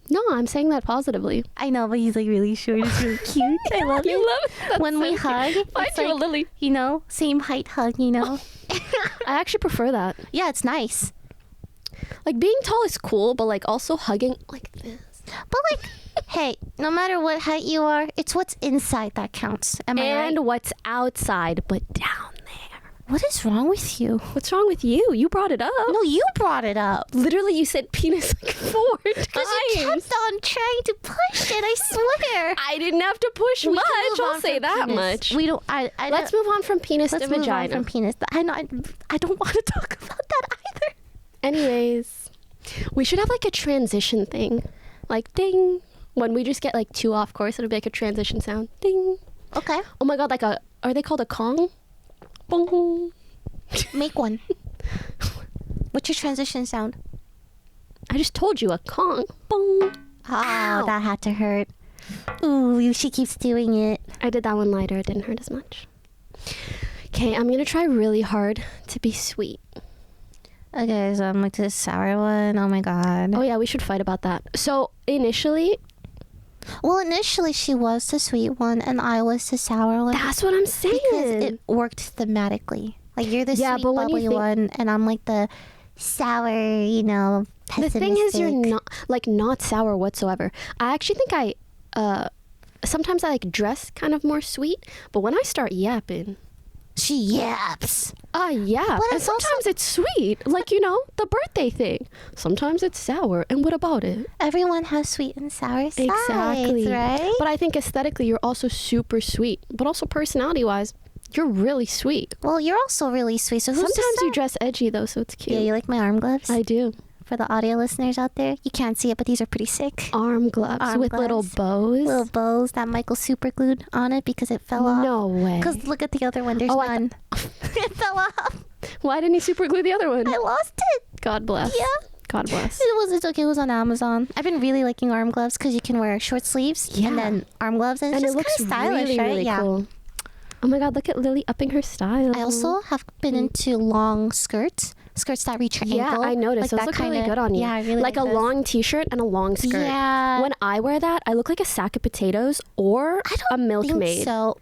Speaker 1: No, I'm saying that positively.
Speaker 2: I know, but he's like really short. It's really cute. I love it.
Speaker 1: You love it? That's
Speaker 2: when
Speaker 1: so
Speaker 2: we
Speaker 1: cute.
Speaker 2: hug,
Speaker 1: Find
Speaker 2: it's
Speaker 1: you a
Speaker 2: like,
Speaker 1: Lily.
Speaker 2: you know, same height hug, you know.
Speaker 1: I actually prefer that.
Speaker 2: Yeah, it's nice.
Speaker 1: Like, being tall is cool, but like also hugging like this.
Speaker 2: But like, hey, no matter what height you are, it's what's inside that counts. Am I right?
Speaker 1: And what's outside but down there.
Speaker 2: What is wrong with you?
Speaker 1: What's wrong with you? You brought it up.
Speaker 2: No, you brought it up.
Speaker 1: Literally, you said penis like 4 times.
Speaker 2: Because you kept on trying to push it, I swear.
Speaker 1: I didn't have to push
Speaker 2: We
Speaker 1: much.
Speaker 2: can move
Speaker 1: I'll
Speaker 2: on
Speaker 1: say
Speaker 2: from
Speaker 1: that
Speaker 2: penis.
Speaker 1: much.
Speaker 2: We don't.
Speaker 1: Let's move on from penis
Speaker 2: Let's
Speaker 1: to
Speaker 2: move
Speaker 1: vagina.
Speaker 2: on from penis. I know. I don't want to talk about that either.
Speaker 1: Anyways, we should have like a transition thing, like ding. When we just get like too off course, it'll be like a transition sound, ding.
Speaker 2: Okay.
Speaker 1: Oh my god, like are they called a Kong? Bong.
Speaker 2: Make one. What's your transition sound?
Speaker 1: I just told you, a Kong. Bong.
Speaker 2: Oh,
Speaker 1: Ow.
Speaker 2: that had to hurt. Ooh, she keeps doing it.
Speaker 1: I did that one lighter. It didn't hurt as much. Okay, I'm gonna try really hard to be sweet.
Speaker 2: Okay, so I'm like this sour one. Oh my god.
Speaker 1: Oh yeah, we should fight about that. So initially,
Speaker 2: Well, initially she was the sweet one and I was the sour one.
Speaker 1: that's what I'm saying.
Speaker 2: Because it worked thematically. Like you're the
Speaker 1: Yeah,
Speaker 2: sweet
Speaker 1: but when you
Speaker 2: bubbly
Speaker 1: think-
Speaker 2: one and I'm like the sour, you know,
Speaker 1: The thing is, you're
Speaker 2: pessimistic.
Speaker 1: not sour whatsoever. I actually think sometimes I like dress kind of more sweet, but when I start yapping,
Speaker 2: She yaps.
Speaker 1: yeah.
Speaker 2: But
Speaker 1: And
Speaker 2: it's also-
Speaker 1: sometimes it's sweet, like the birthday thing. Sometimes it's sour, and what about it?
Speaker 2: Everyone has sweet and sour sides,
Speaker 1: Exactly.
Speaker 2: right?
Speaker 1: But I think aesthetically, you're also super sweet, but also personality-wise, you're really sweet.
Speaker 2: Well, you're also really sweet. So who's
Speaker 1: Sometimes
Speaker 2: the
Speaker 1: you dress edgy though, so it's cute.
Speaker 2: Yeah, you like my arm gloves?
Speaker 1: I do.
Speaker 2: For the audio listeners out there, you can't see it, but these are pretty sick.
Speaker 1: Arm gloves
Speaker 2: Arm
Speaker 1: with little
Speaker 2: gloves.
Speaker 1: bows.
Speaker 2: Little bows that Michael super glued on it because it fell off.
Speaker 1: No way.
Speaker 2: Because look at the other one. There's
Speaker 1: Oh, I
Speaker 2: none. It fell off.
Speaker 1: Why didn't he super glue the other one?
Speaker 2: I lost it.
Speaker 1: God bless.
Speaker 2: Yeah.
Speaker 1: God bless.
Speaker 2: It's okay. It was on Amazon. I've been really liking arm gloves because you can wear short sleeves
Speaker 1: Yeah.
Speaker 2: and then arm gloves, and it's
Speaker 1: And it
Speaker 2: just
Speaker 1: looks
Speaker 2: kind of stylish,
Speaker 1: really,
Speaker 2: right?
Speaker 1: really
Speaker 2: Yeah.
Speaker 1: cool. Oh my god, look at Lily upping her style.
Speaker 2: I also have been into long skirts that reach your
Speaker 1: Yeah,
Speaker 2: ankle.
Speaker 1: I noticed. Those
Speaker 2: that
Speaker 1: look really
Speaker 2: kinda-
Speaker 1: good on you.
Speaker 2: Yeah, I really
Speaker 1: like a
Speaker 2: those.
Speaker 1: long t-shirt and a long skirt.
Speaker 2: Yeah.
Speaker 1: When I wear that, I look like a sack of potatoes or a milkmaid.
Speaker 2: So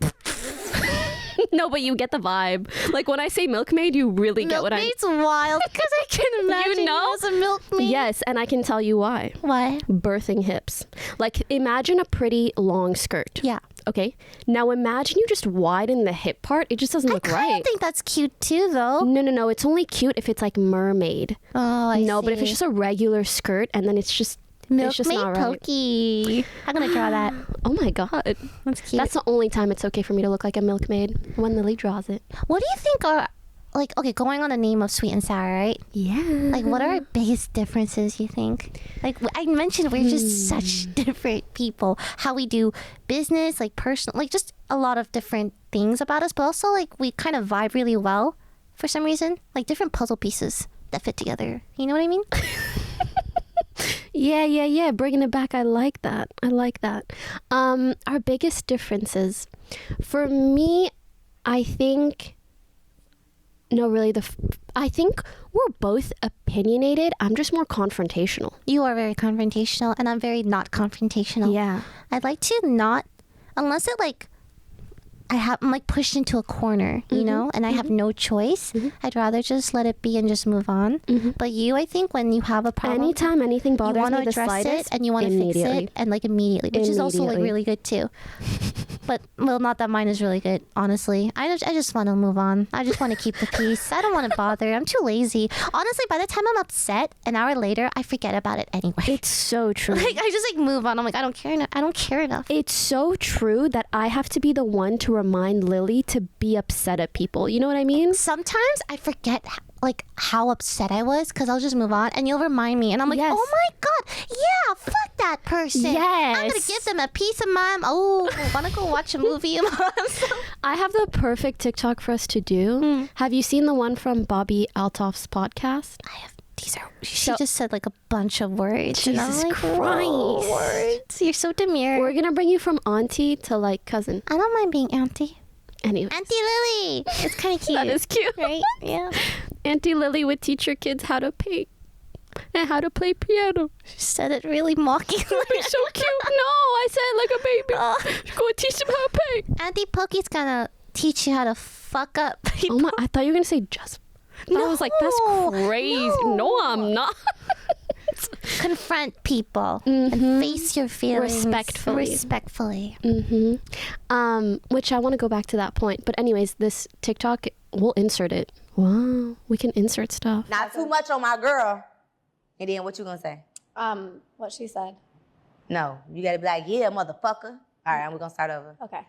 Speaker 1: No, but you get the vibe. Like when I say milkmaid, you really get what I
Speaker 2: milkmaid's wild because I can imagine
Speaker 1: know?
Speaker 2: you as a milkmaid.
Speaker 1: Yes, and I can tell you why.
Speaker 2: Why?
Speaker 1: Birthing hips. Like imagine a pretty long skirt.
Speaker 2: Yeah.
Speaker 1: Okay. Now imagine you just widen the hip part. It just doesn't look
Speaker 2: I kind
Speaker 1: right.
Speaker 2: of think that's cute too, though.
Speaker 1: No. It's only cute if it's like mermaid.
Speaker 2: Oh, I
Speaker 1: No,
Speaker 2: see.
Speaker 1: but if it's just a regular skirt and then it's just
Speaker 2: milkmaid
Speaker 1: not right.
Speaker 2: Poki. I'm gonna draw that.
Speaker 1: Oh my god.
Speaker 2: That's cute.
Speaker 1: That's the only time it's okay for me to look like a milkmaid, when Lily draws it.
Speaker 2: What do you think are like? Okay, going on the name of sweet and sour, right?
Speaker 1: Yeah.
Speaker 2: Like, what are our biggest differences? You think? Like I mentioned, we're just such different people. How we do business, like personal, like just a lot of different things about us. But also, like we kind of vibe really well for some reason. Like different puzzle pieces that fit together. You know what I mean?
Speaker 1: Yeah. Bringing it back. I like that. Our biggest differences. For me, I think... No, really, I think we're both opinionated. I'm just more confrontational.
Speaker 2: You are very confrontational, and I'm very not confrontational.
Speaker 1: Yeah.
Speaker 2: I'd like to not, unless it like, I'm like pushed into a corner, you know, and I have no choice. I'd rather just let it be and just move on. But you, I think, when you have a problem,
Speaker 1: Anytime anything
Speaker 2: you
Speaker 1: bothers
Speaker 2: want to
Speaker 1: me the
Speaker 2: address
Speaker 1: slightest,
Speaker 2: it and you want to fix it and like immediately, which is also like
Speaker 1: Immediately.
Speaker 2: really good too. But well, not that mine is really good, honestly. I just want to move on. I just want to keep the peace. I don't want to bother. I'm too lazy. Honestly, by the time I'm upset, an hour later, I forget about it anyway.
Speaker 1: It's so true.
Speaker 2: Like I just like move on. I'm like I don't care enough.
Speaker 1: It's so true that I have to be the one to remind Lily to be upset at people. You know what I mean?
Speaker 2: Sometimes I forget like how upset I was, because I'll just move on and you'll remind me, and I'm like,
Speaker 1: Yes.
Speaker 2: oh my god, yeah, fuck that person.
Speaker 1: Yes.
Speaker 2: I'm gonna give them a piece of my. Oh, wanna go watch a movie?
Speaker 1: I have the perfect TikTok for us to do. Have you seen the one from Bobby Altoff's podcast?
Speaker 2: I have. She just said like a bunch of words. And I'm
Speaker 1: Jesus
Speaker 2: like,
Speaker 1: Christ.
Speaker 2: whoa, words. You're so demure.
Speaker 1: We're gonna bring you from auntie to like cousin.
Speaker 2: I don't mind being auntie.
Speaker 1: Anyway,
Speaker 2: Auntie Lily. It's kind of cute.
Speaker 1: that is cute.
Speaker 2: Right? Yeah.
Speaker 1: Auntie Lily would teach her kids how to paint and how to play piano.
Speaker 2: She said it really mockingly.
Speaker 1: It's so cute. No, I said it like a baby. Go and teach them how to paint.
Speaker 2: Auntie Poki's gonna teach you how to fuck up people.
Speaker 1: Oh my! I thought you were gonna say just. I was like, that's crazy. No, I'm not.
Speaker 2: Confront people and face your feelings
Speaker 1: Respectfully.
Speaker 2: respectfully.
Speaker 1: Which I want to go back to that point. But anyways, this TikTok, we'll insert it. Wow, we can insert stuff.
Speaker 3: Not too much on my girl. And then what you gonna say?
Speaker 4: What she said.
Speaker 3: No, you gotta be like, yeah, motherfucker. All right, we're gonna start over.
Speaker 4: Okay.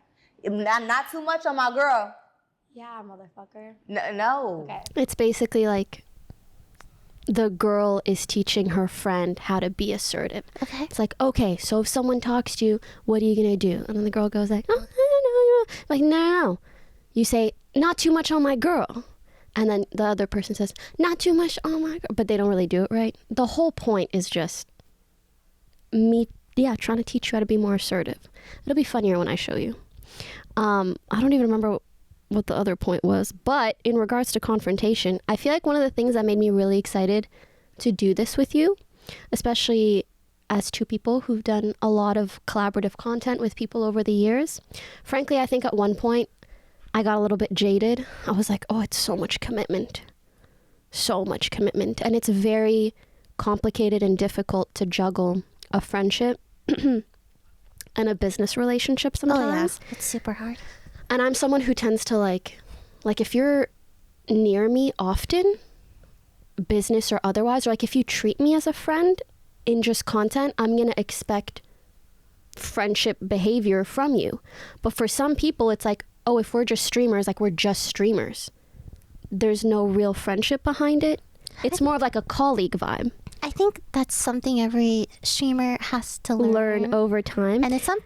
Speaker 3: Not too much on my girl.
Speaker 4: Yeah, motherfucker.
Speaker 3: No.
Speaker 4: Okay.
Speaker 1: It's basically like the girl is teaching her friend how to be assertive.
Speaker 2: Okay.
Speaker 1: It's like, okay, so if someone talks to you, what are you gonna do? And then the girl goes like, oh, I don't know. Like, no. You say, not too much on my girl. And then the other person says, not too much on my girl. But they don't really do it right. The whole point is just me, trying to teach you how to be more assertive. It'll be funnier when I show you. I don't even remember what the other point was. But in regards to confrontation, I feel like one of the things that made me really excited to do this with you, especially as two people who've done a lot of collaborative content with people over the years. Frankly, I think at one point I got a little bit jaded. I was like, oh, it's so much commitment. So much commitment. And it's very complicated and difficult to juggle a friendship and a business relationship sometimes.
Speaker 2: Oh, yeah. It's super hard.
Speaker 1: And I'm someone who tends to like if you're near me often, business or otherwise, or like if you treat me as a friend in just content, I'm going to expect friendship behavior from you. But for some people, it's like, oh, if we're just streamers, like we're just streamers. There's no real friendship behind it. It's more of like a colleague vibe.
Speaker 2: I think that's something every streamer has to
Speaker 1: Learn over time.
Speaker 2: And it's some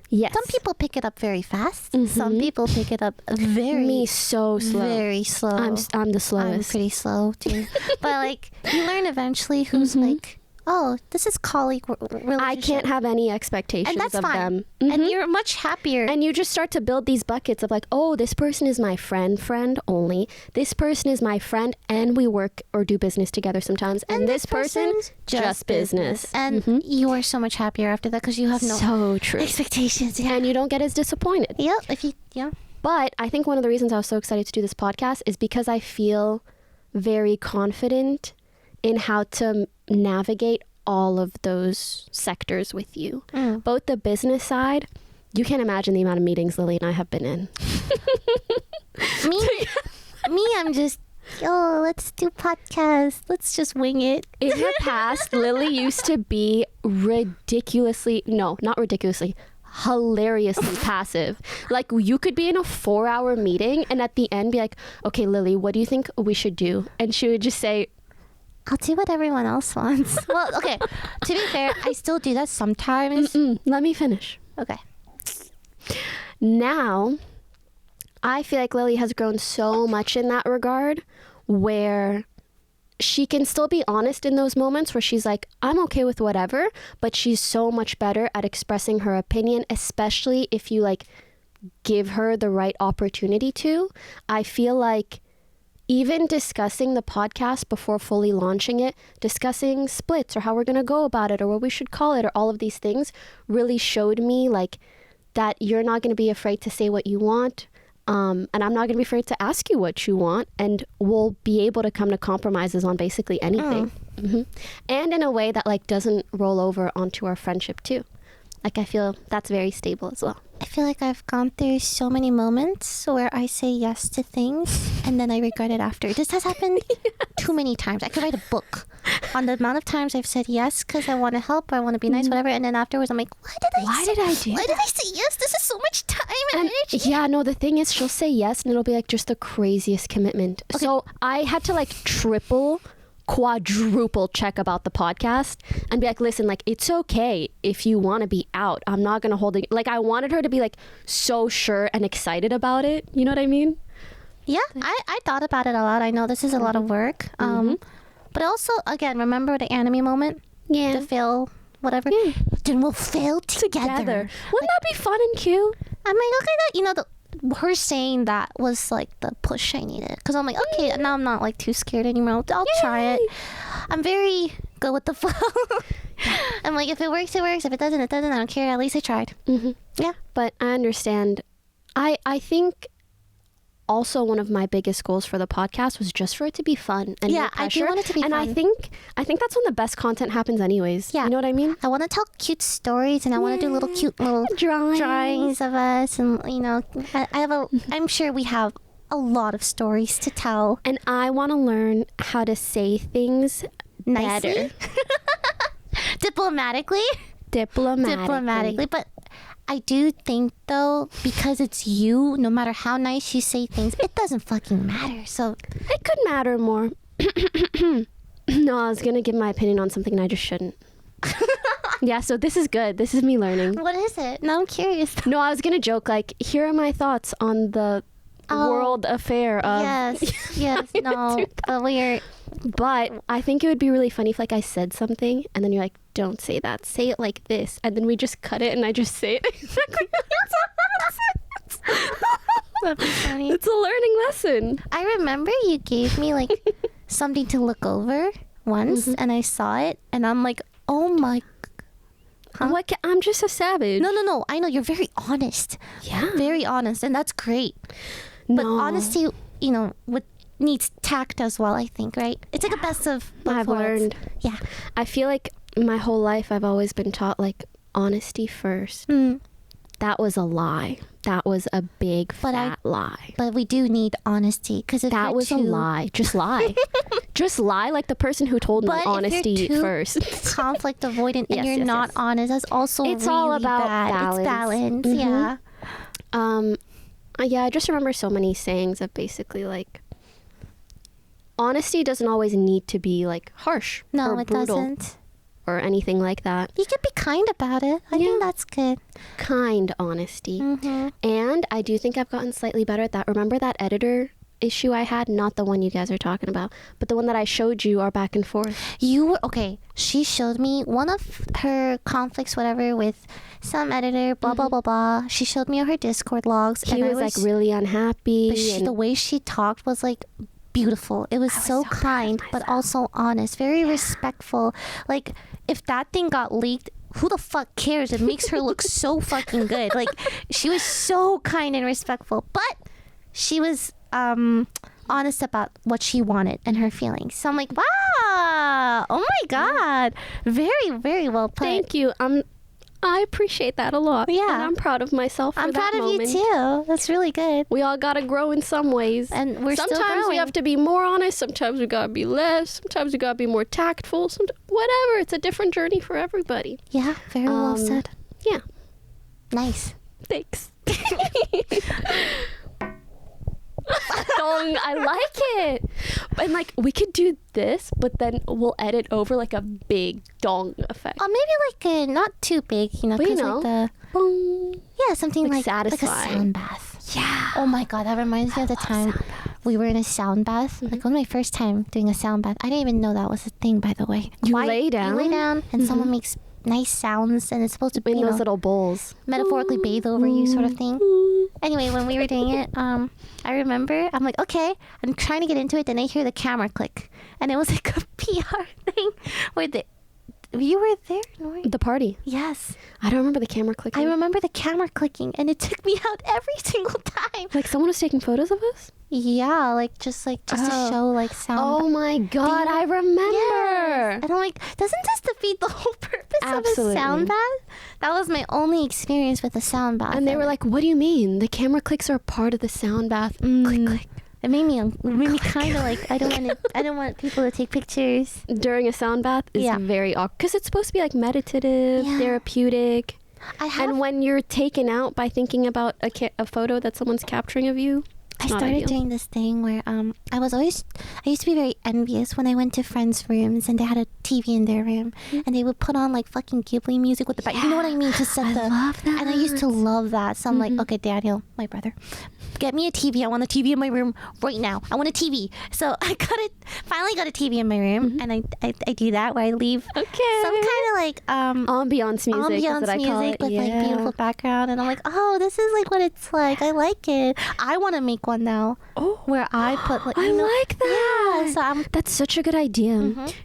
Speaker 2: people pick it up very fast. Some people pick it up
Speaker 1: Me so slow.
Speaker 2: very slow.
Speaker 1: I'm the slowest.
Speaker 2: I'm pretty slow too. But like you learn eventually who's like, oh, this is colleague relationship.
Speaker 1: I can't have any expectations
Speaker 2: and that's
Speaker 1: of
Speaker 2: fine.
Speaker 1: them.
Speaker 2: And you're much happier.
Speaker 1: And you just start to build these buckets of like, oh, this person is my friend only. This person is my friend and we work or do business together sometimes. And this person, just business.
Speaker 2: And you are so much happier after that because you have no
Speaker 1: so true.
Speaker 2: expectations. Yeah.
Speaker 1: And you don't get as disappointed.
Speaker 2: Yeah.
Speaker 1: But I think one of the reasons I was so excited to do this podcast is because I feel very confident in how to navigate all of those sectors with you. Both the business side, you can't imagine the amount of meetings Lily and I have been in.
Speaker 2: Me, I'm just, let's do podcasts. Let's just wing it.
Speaker 1: In the past, Lily used to be hilariously passive. Like you could be in a 4-hour meeting and at the end be like, okay, Lily, what do you think we should do? And she would just say,
Speaker 2: I'll do what everyone else wants. Well, okay. To be fair, I still do that sometimes.
Speaker 1: let me finish.
Speaker 2: Okay.
Speaker 1: Now, I feel like Lily has grown so much in that regard where she can still be honest in those moments where she's like, I'm okay with whatever, but she's so much better at expressing her opinion, especially if you like give her the right opportunity to. I feel like even discussing the podcast before fully launching it, discussing splits or how we're going to go about it or what we should call it or all of these things really showed me like that you're not going to be afraid to say what you want. And I'm not going to be afraid to ask you what you want, and we'll be able to come to compromises on basically anything. And in a way that like doesn't roll over onto our friendship too. Like I feel that's very stable as well.
Speaker 2: I feel like I've gone through so many moments where I say yes to things and then I regret it after. This has happened too many times. I could write a book on the amount of times I've said yes because I want to help or I want to be nice, whatever, and then afterwards I'm like, why did I say yes? This is so much time and energy.
Speaker 1: Yeah, no, the thing is she'll say yes and it'll be like just the craziest commitment. Okay. So I had to like triple, quadruple check about the podcast and be like, listen, like it's okay if you want to be out. I'm not going to hold it. Like I wanted her to be like so sure and excited about it. You know what I mean?
Speaker 2: Yeah, I thought about it a lot. I know this is a lot of work. But also, again, remember the anime moment?
Speaker 1: Yeah.
Speaker 2: The fail, whatever.
Speaker 1: Yeah.
Speaker 2: Then we'll fail together.
Speaker 1: Wouldn't that be fun and cute?
Speaker 2: I'm like, okay, that, you know, her saying that was like the push I needed. Because I'm like, okay, now I'm not like too scared anymore. I'll try it. I'm very good with the flow. I'm like, if it works, it works. If it doesn't, it doesn't. I don't care. At least I tried. Yeah.
Speaker 1: But I understand. I think also one of my biggest goals for the podcast was just for it to be fun and no pressure.
Speaker 2: I do want it to be fun.
Speaker 1: And I think that's when the best content happens anyways.
Speaker 2: Yeah.
Speaker 1: You know what I mean?
Speaker 2: I want to tell cute stories and I want to do little cute little drawings of us, and you know, I'm sure we have a lot of stories to tell.
Speaker 1: And I want to learn how to say things
Speaker 2: Nicely?
Speaker 1: better.
Speaker 2: Diplomatically, but I do think though, because it's you, no matter how nice you say things, it doesn't fucking matter. So
Speaker 1: it could matter more. No, I was gonna give my opinion on something and I just shouldn't. Yeah, so this is good. This is me learning.
Speaker 2: What is it? No, I'm curious.
Speaker 1: No, I was gonna joke like, here are my thoughts on the world affair of
Speaker 2: yes, no,
Speaker 1: but I think it would be really funny if like I said something and then you're like, don't say that, say it like this, and then we just cut it and I just say it exactly.
Speaker 2: That'd be funny.
Speaker 1: It's a learning lesson.
Speaker 2: I remember you gave me like something to look over once, and I saw it and I'm like, oh my.
Speaker 1: What? I'm just a savage.
Speaker 2: No. I know you're very honest.
Speaker 1: Yeah.
Speaker 2: Very honest, and that's great. But honesty, you know, needs tact as well, I think, right? It's like a best of both
Speaker 1: I've
Speaker 2: worlds.
Speaker 1: learned.
Speaker 2: Yeah.
Speaker 1: I feel like my whole life I've always been taught like honesty first. That was a lie. That was a big fat lie.
Speaker 2: But we do need honesty, because if
Speaker 1: that was a lie. Just lie. Just lie like the person who told me honesty first.
Speaker 2: Conflict avoidant and you're not honest. That's also
Speaker 1: it's
Speaker 2: really
Speaker 1: all about
Speaker 2: bad.
Speaker 1: balance.
Speaker 2: It's balance. Yeah.
Speaker 1: Yeah, I just remember so many sayings of basically like honesty doesn't always need to be like harsh or
Speaker 2: it
Speaker 1: brutal
Speaker 2: doesn't.
Speaker 1: Or anything like that.
Speaker 2: You could be kind about it. I think that's good.
Speaker 1: Kind honesty. And I do think I've gotten slightly better at that. Remember that editor issue I had? Not the one you guys are talking about, but the one that I showed you, our back and forth.
Speaker 2: You were, okay, she showed me one of her conflicts, whatever, with some editor, blah, blah, blah, blah. She showed me her Discord logs.
Speaker 1: He was like really unhappy.
Speaker 2: But the way she talked was like beautiful. It was so kind, but also honest, very respectful. Like, if that thing got leaked, who the fuck cares? It makes her look so fucking good. Like, she was so kind and respectful, but she was honest about what she wanted and her feelings. So I'm like, wow, oh my god, very, very well put.
Speaker 1: Thank you. I appreciate that a lot.
Speaker 2: Yeah.
Speaker 1: And I'm proud of myself for
Speaker 2: I'm
Speaker 1: that
Speaker 2: proud of
Speaker 1: moment.
Speaker 2: you too. That's really good.
Speaker 1: We all gotta grow in some ways.
Speaker 2: And we're still
Speaker 1: sometimes
Speaker 2: growing.
Speaker 1: we have to be more honest. Sometimes we gotta be less. Sometimes we gotta be more tactful. Whatever. It's a different journey for everybody.
Speaker 2: Yeah, very well said.
Speaker 1: Yeah.
Speaker 2: Nice.
Speaker 1: Thanks. Dong, I like it. And like we could do this, but then we'll edit over like a big dong effect.
Speaker 2: Or maybe like a not too big, you know,
Speaker 1: But you
Speaker 2: because
Speaker 1: know,
Speaker 2: like the
Speaker 1: boom.
Speaker 2: yeah, something like a
Speaker 1: satisfying.
Speaker 2: sound bath.
Speaker 1: Yeah.
Speaker 2: Oh my god, that reminds me of the time we were in a sound bath. Like one of my first time doing a sound bath. I didn't even know that was a thing, by the way.
Speaker 1: You lay down?
Speaker 2: You lay down and someone makes nice sounds, and it's supposed to be
Speaker 1: In those little bowls.
Speaker 2: metaphorically bathe over you, sort of thing. Anyway, when we were doing it, I remember I'm like, okay, I'm trying to get into it. Then I hear the camera click, and it was like a PR thing where you were there, Nori?
Speaker 1: The party.
Speaker 2: Yes.
Speaker 1: I don't remember the camera clicking.
Speaker 2: I remember the camera clicking, and it took me out every single time.
Speaker 1: Like someone was taking photos of us?
Speaker 2: Yeah, like just to show like sound.
Speaker 1: Oh my god, I remember.
Speaker 2: Yes. And I'm like, doesn't this defeat the whole purpose
Speaker 1: Absolutely.
Speaker 2: of a sound bath? That was my only experience with a sound bath.
Speaker 1: And they were like, what do you mean? The camera clicks are part of the sound bath. Click, click.
Speaker 2: It made me kind of like I don't want people to take pictures
Speaker 1: During a sound bath is very awkward because it's supposed to be like meditative, therapeutic. And when you're taken out by thinking about a photo that someone's capturing of you,
Speaker 2: I started doing this thing where I used to be very envious when I went to friends' rooms and they had a TV in their room and they would put on like fucking Ghibli music with the back. You know what I mean? To set
Speaker 1: I love that.
Speaker 2: And I used to love that. So I'm like, okay, Daniel, my brother, get me a TV. I want a TV in my room right now. I want a TV. So I finally got a TV in my room, and I do that where I leave some kind of like
Speaker 1: ambiance music
Speaker 2: with like beautiful background, and I'm like, oh, this is like what it's like. I like it. I want to make one now where I put like,
Speaker 1: I like that.
Speaker 2: Yeah, so
Speaker 1: that's such a good idea.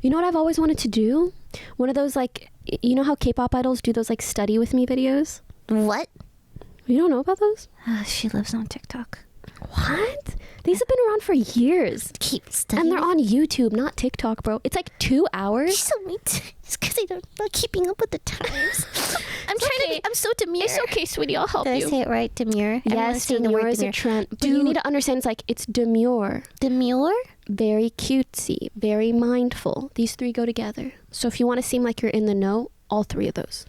Speaker 1: You know what I've always wanted to do? One of those like, you know how K-pop idols do those like study with me videos?
Speaker 2: What?
Speaker 1: You don't know about those?
Speaker 2: She lives on TikTok.
Speaker 1: What? These have been around for years.
Speaker 2: Keep studying.
Speaker 1: And they're on YouTube, not TikTok, bro. It's like 2 hours.
Speaker 2: So it's because I'm not keeping up with the times. I'm so demure.
Speaker 1: It's okay, sweetie. I'll help
Speaker 2: Did
Speaker 1: you.
Speaker 2: I say it right? Demure?
Speaker 1: Yes, demure is a trend. But you need to understand it's like, it's demure.
Speaker 2: Demure?
Speaker 1: Very cutesy, very mindful. These three go together. So if you want to seem like you're in the know, all three of those.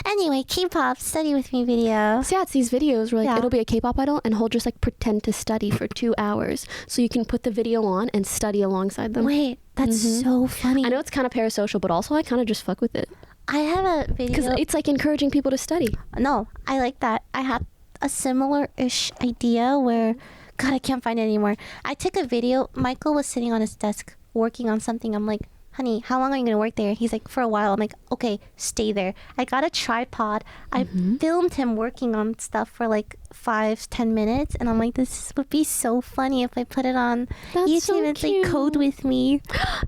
Speaker 2: Anyway, K-pop study with me video.
Speaker 1: So yeah, it's these videos where like it'll be a K-pop idol and he'll just like pretend to study for 2 hours. So you can put the video on and study alongside them.
Speaker 2: Wait, that's so funny.
Speaker 1: I know it's kind of parasocial, but also I kind of just fuck with it.
Speaker 2: I have a video.
Speaker 1: Because it's like encouraging people to study.
Speaker 2: No, I like that. I had a similar-ish idea where, God, I can't find it anymore. I took a video. Michael was sitting on his desk working on something. I'm like, honey, how long are you going to work there? He's like, for a while. I'm like, okay, stay there. I got a tripod. I filmed him working on stuff for like 5-10 minutes. And I'm like, this would be so funny if I put it on YouTube
Speaker 1: so
Speaker 2: and say, code with me.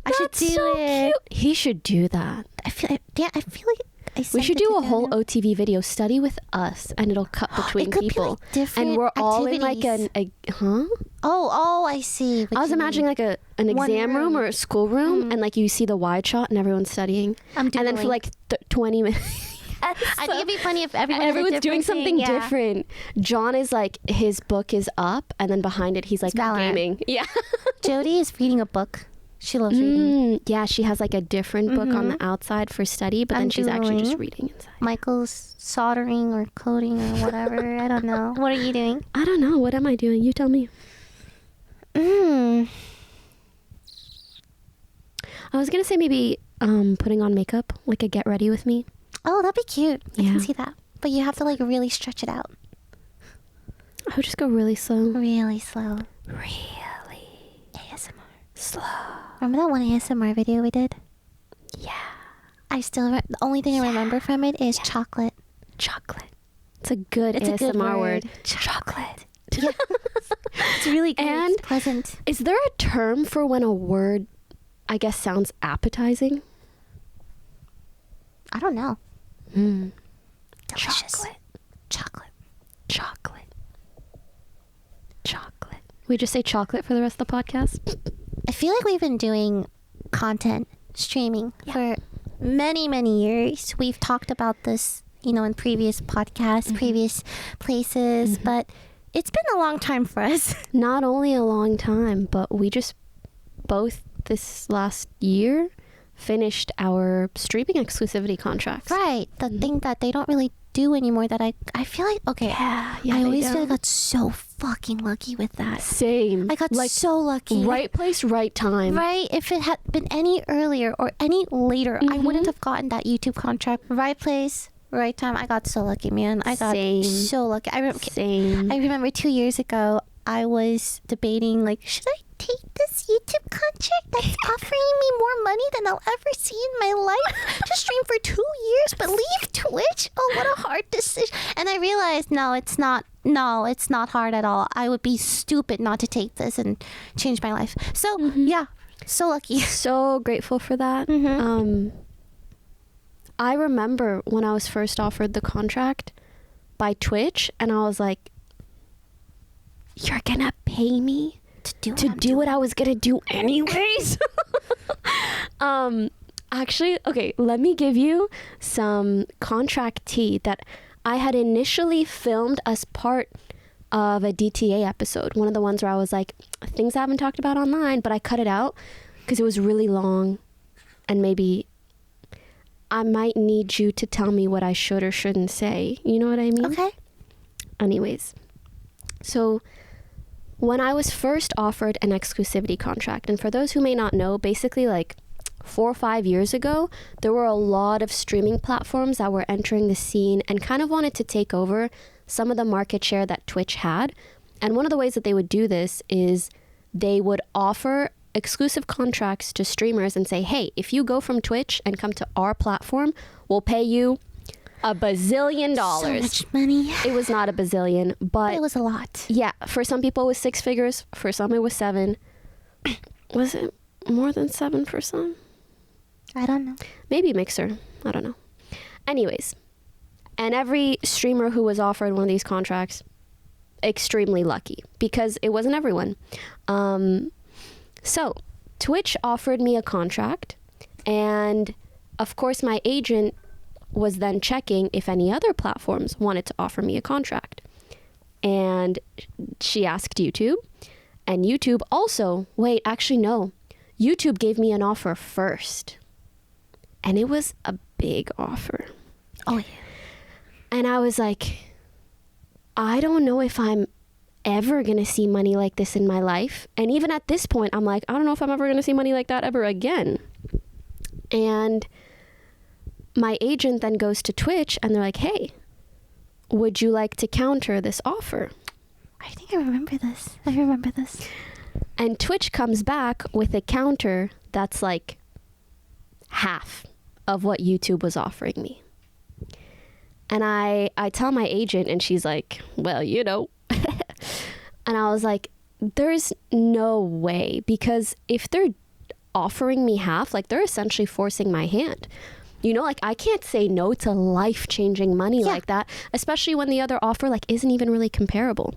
Speaker 2: I should do it.
Speaker 1: Cute. He should do that.
Speaker 2: I feel like
Speaker 1: We should do a whole OTV video study with us, and it'll cut between people.
Speaker 2: Like different
Speaker 1: and we're all in like
Speaker 2: activities.
Speaker 1: huh?
Speaker 2: Oh, I see.
Speaker 1: I was imagining like an exam room or a school room, and like you see the wide shot and everyone's studying. And then for like 20 minutes.
Speaker 2: I think it'd be funny if
Speaker 1: everyone's doing something different. John is like, his book is up, and then behind it he's like gaming. Yeah.
Speaker 2: Jody is reading a book. She loves reading.
Speaker 1: Yeah, she has like a different book on the outside for study, but then she's actually just reading inside.
Speaker 2: Michael's soldering or coding or whatever. I don't know. What are you doing?
Speaker 1: I don't know. What am I doing? You tell me. I was gonna say maybe putting on makeup, like a get ready with me.
Speaker 2: Oh, that'd be cute. I can see that. But you have to like really stretch it out.
Speaker 1: I would just go really slow.
Speaker 2: Really slow.
Speaker 1: Really
Speaker 2: ASMR.
Speaker 1: slow.
Speaker 2: Remember that one ASMR video we did?
Speaker 1: Yeah.
Speaker 2: The only thing I remember from it is chocolate.
Speaker 1: Chocolate. It's a good
Speaker 2: It's
Speaker 1: ASMR
Speaker 2: a good word.
Speaker 1: Chocolate.
Speaker 2: Yeah. It's really good.
Speaker 1: And
Speaker 2: it's pleasant.
Speaker 1: Is there a term for when a word, I guess, sounds appetizing?
Speaker 2: I don't know. Delicious.
Speaker 1: Chocolate. We just say chocolate for the rest of the podcast?
Speaker 2: I feel like we've been doing content streaming for many, many years. We've talked about this, in previous podcasts, previous places, but it's been a long time for us.
Speaker 1: Not only a long time, but we just both this last year finished our streaming exclusivity contracts.
Speaker 2: Right. The thing that they don't really do anymore that I feel like, okay.
Speaker 1: Yeah,
Speaker 2: I always feel I got so fucking lucky with that.
Speaker 1: Same.
Speaker 2: I got so lucky.
Speaker 1: Right place, right time.
Speaker 2: Right. If it had been any earlier or any later, I wouldn't have gotten that YouTube contract. Right place, right time. I got so lucky, man. I got so lucky. I remember 2 years ago, I was debating, like, should I take this YouTube contract that's offering me more money than I'll ever see in my life to stream for 2 years but leave Twitch? Oh, what a hard decision. And I realized, no, it's not hard at all. I would be stupid not to take this and change my life. So yeah, so lucky.
Speaker 1: So grateful for that. I remember when I was first offered the contract by Twitch, and I was like, you're gonna pay me to do what I was gonna do anyways? Actually, okay, let me give you some contract tea that I had initially filmed as part of a DTA episode. One of the ones where I was like, things I haven't talked about online, but I cut it out because it was really long. And maybe I might need you to tell me what I should or shouldn't say. You know what I mean?
Speaker 2: Okay.
Speaker 1: Anyways, so when I was first offered an exclusivity contract, and for those who may not know, basically like 4 or 5 years ago, there were a lot of streaming platforms that were entering the scene and kind of wanted to take over some of the market share that Twitch had. And one of the ways that they would do this is they would offer exclusive contracts to streamers and say, hey, if you go from Twitch and come to our platform, we'll pay you $1 bazillion.
Speaker 2: So much money.
Speaker 1: It was not a bazillion, but
Speaker 2: It was a lot.
Speaker 1: yeah, for some people it was 6 figures, for some it was 7. Was it more than 7 for some?
Speaker 2: I don't know.
Speaker 1: Maybe Mixer, I don't know. Anyways, and every streamer who was offered one of these contracts, extremely lucky because it wasn't everyone. So Twitch offered me a contract, and of course my agent was then checking if any other platforms wanted to offer me a contract. And she asked YouTube, and YouTube also, wait, actually no, YouTube gave me an offer first. And it was a big offer.
Speaker 2: Oh, yeah.
Speaker 1: And I was like, I don't know if I'm ever going to see money like this in my life. And even at this point, I'm like, I don't know if I'm ever going to see money like that ever again. And my agent then goes to Twitch and they're like, hey, would you like to counter this offer?
Speaker 2: I think I remember this.
Speaker 1: And Twitch comes back with a counter that's like half of what YouTube was offering me. And I tell my agent and she's like, well, you know. And I was like, there's no way, because if they're offering me half, like they're essentially forcing my hand. You know, like I can't say no to life-changing money like that, especially when the other offer like isn't even really comparable.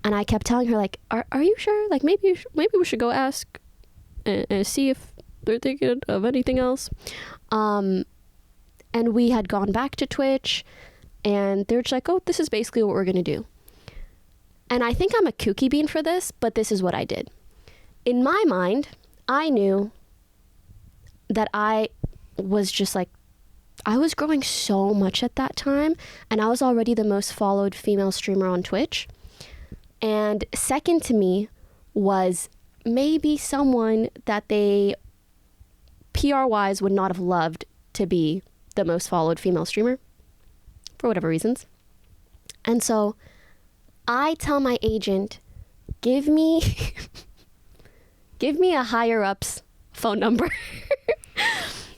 Speaker 1: And I kept telling her like, are you sure? Like maybe we should go ask and see if they're thinking of anything else. And we had gone back to Twitch and they're just like, oh, this is basically what we're going to do. And I think I'm a kooky bean for this, but this is what I did. In my mind, I knew that I was just like, I was growing so much at that time, and I was already the most followed female streamer on Twitch. And second to me was maybe someone that they PR-wise would not have loved to be the most followed female streamer for whatever reasons. And so I tell my agent, give me a higher up's phone number.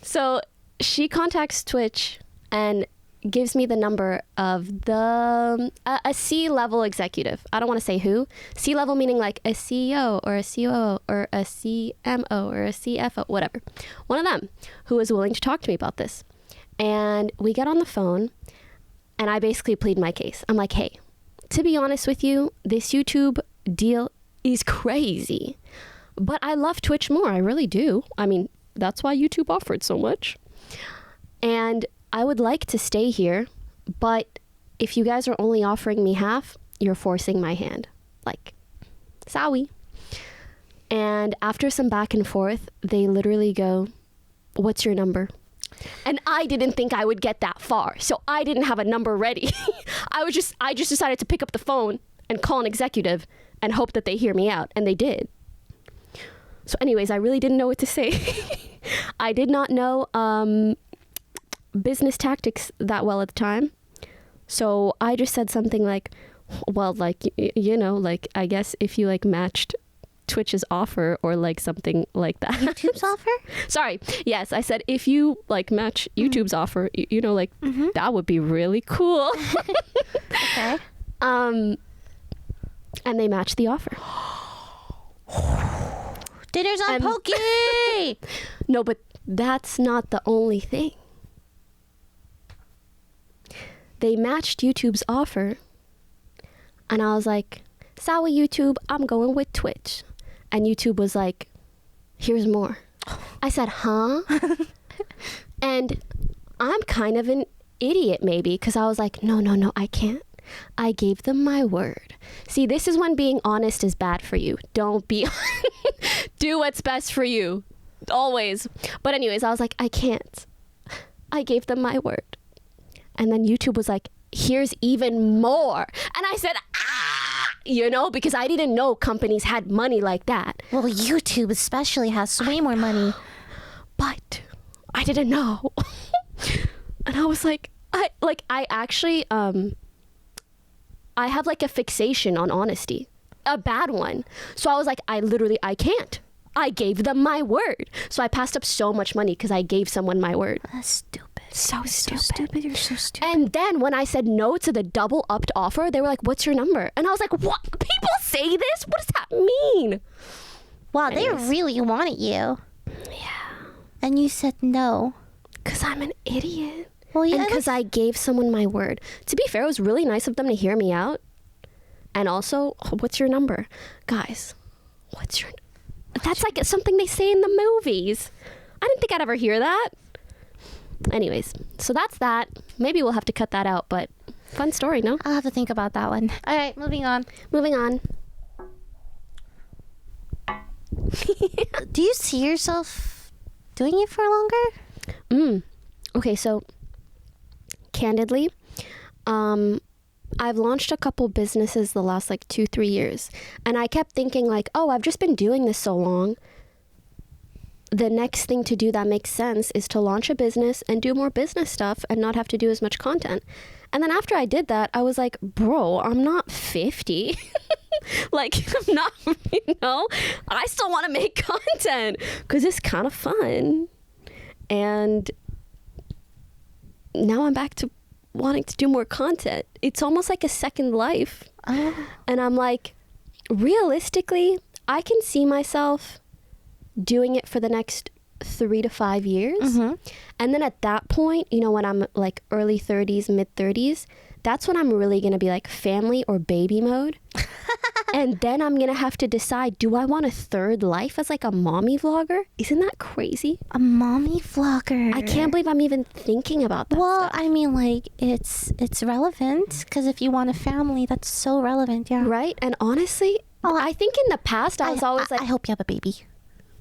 Speaker 1: So she contacts Twitch and gives me the number of a C-level executive. I don't want to say who. C-level meaning like a CEO or a COO or a CMO or a CFO, whatever. One of them who was willing to talk to me about this. And we get on the phone and I basically plead my case. I'm like, hey, to be honest with you, this YouTube deal is crazy. But I love Twitch more. I really do. I mean, that's why YouTube offered so much. And I would like to stay here, but if you guys are only offering me half, you're forcing my hand. Like, sorry. And after some back and forth, they literally go, what's your number? And I didn't think I would get that far, so I didn't have a number ready. I just decided to pick up the phone and call an executive and hope that they hear me out, and they did. So anyways, I really didn't know what to say. I did not know business tactics that well at the time. So I just said something like, well, like, you know, like, I guess if you like matched Twitch's offer or like something like that.
Speaker 2: YouTube's offer?
Speaker 1: Sorry. Yes, I said if you like match YouTube's offer, you know, like that would be really cool.
Speaker 2: Okay.
Speaker 1: And they matched the offer.
Speaker 2: Dinner's on Poki!
Speaker 1: No, but that's not the only thing. They matched YouTube's offer, and I was like, sorry, YouTube, I'm going with Twitch. And YouTube was like, here's more. I said, huh? And I'm kind of an idiot, maybe, because I was like, no, I can't. I gave them my word. See, this is when being honest is bad for you. Don't be... Do what's best for you. Always. But anyways, I was like, I can't. I gave them my word. And then YouTube was like, here's even more. And I said, you know, because I didn't know companies had money like that.
Speaker 2: Well, YouTube especially has way more money.
Speaker 1: But I didn't know. And I was like, I actually, I have like a fixation on honesty, a bad one. So I was like, I can't. I gave them my word. So I passed up so much money because I gave someone my word.
Speaker 2: That's stupid.
Speaker 1: So stupid.
Speaker 2: So stupid. You're so stupid.
Speaker 1: And then when I said no to the double upped offer, they were like, what's your number? And I was like, what? People say this? What does that mean?
Speaker 2: Wow,
Speaker 1: Anyways.
Speaker 2: they really wanted you.
Speaker 1: Yeah.
Speaker 2: And you said no.
Speaker 1: Because I'm an idiot.
Speaker 2: Well, yeah,
Speaker 1: And because I gave someone my word. To be fair, it was really nice of them to hear me out. And also, what's your number? Guys, what's your... That's like something they say in the movies. I didn't think I'd ever hear that. Anyways, so that's that. Maybe we'll have to cut that out, but fun story, no?
Speaker 2: I'll have to think about that one. All right, moving on.
Speaker 1: Moving on.
Speaker 2: Do you see yourself doing it for longer?
Speaker 1: Okay, so candidly, I've launched a couple businesses the last like 2-3 years, and I kept thinking like, oh, I've just been doing this so long. The next thing to do that makes sense is to launch a business and do more business stuff and not have to do as much content. And then after I did that, I was like, bro, I'm not 50. Like, I'm not, you know, I still want to make content because it's kind of fun. And now I'm back to wanting to do more content. It's almost like a second life. And I'm like, realistically, I can see myself doing it for the next 3 to 5 years. And then at that point, you know, when I'm like early 30s, mid 30s, that's when I'm really going to be like family or baby mode. And then I'm going to have to decide, do I want a third life as like a mommy vlogger? Isn't that crazy?
Speaker 2: A mommy vlogger.
Speaker 1: I can't believe I'm even thinking about that
Speaker 2: Well,
Speaker 1: stuff.
Speaker 2: I mean, like, it's relevant because if you want a family, that's so relevant, yeah.
Speaker 1: Right? And honestly,
Speaker 2: Oh,
Speaker 1: I think in the past I was always like,
Speaker 2: I hope you have a baby.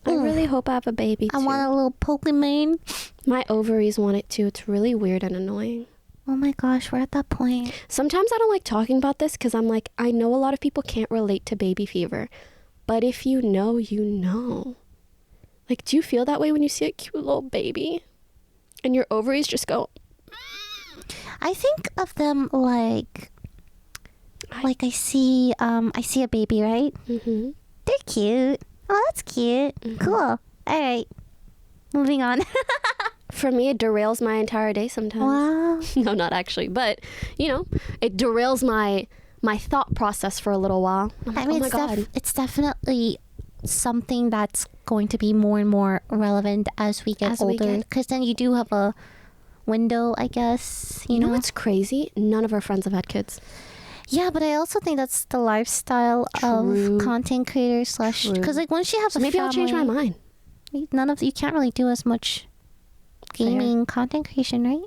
Speaker 1: I really hope I have a baby too.
Speaker 2: I want a little Pokimane.
Speaker 1: My ovaries want it too. It's really weird and annoying.
Speaker 2: Oh my gosh, we're at that point.
Speaker 1: Sometimes I don't like talking about this because I'm like, I know a lot of people can't relate to baby fever. But if you know, you know. Like, do you feel that way when you see a cute little baby? And your ovaries just go...
Speaker 2: I think of them like I see a baby, right?
Speaker 1: Mm-hmm.
Speaker 2: They're cute. Oh, that's cute. Cool. All right. Moving on.
Speaker 1: For me, it derails my entire day sometimes.
Speaker 2: Wow.
Speaker 1: No, not actually. But, you know, it derails my thought process for a little while. I'm like,
Speaker 2: I mean,
Speaker 1: oh my God.
Speaker 2: it's definitely something that's going to be more and more relevant as we get older. Because then you do have a window, I guess. You know
Speaker 1: what's crazy? None of our friends have had kids.
Speaker 2: Yeah, but I also think that's the lifestyle
Speaker 1: True.
Speaker 2: of content creators because like once you have
Speaker 1: So
Speaker 2: a
Speaker 1: maybe
Speaker 2: family,
Speaker 1: I'll change my mind.
Speaker 2: you can't really do as much gaming content creation, right?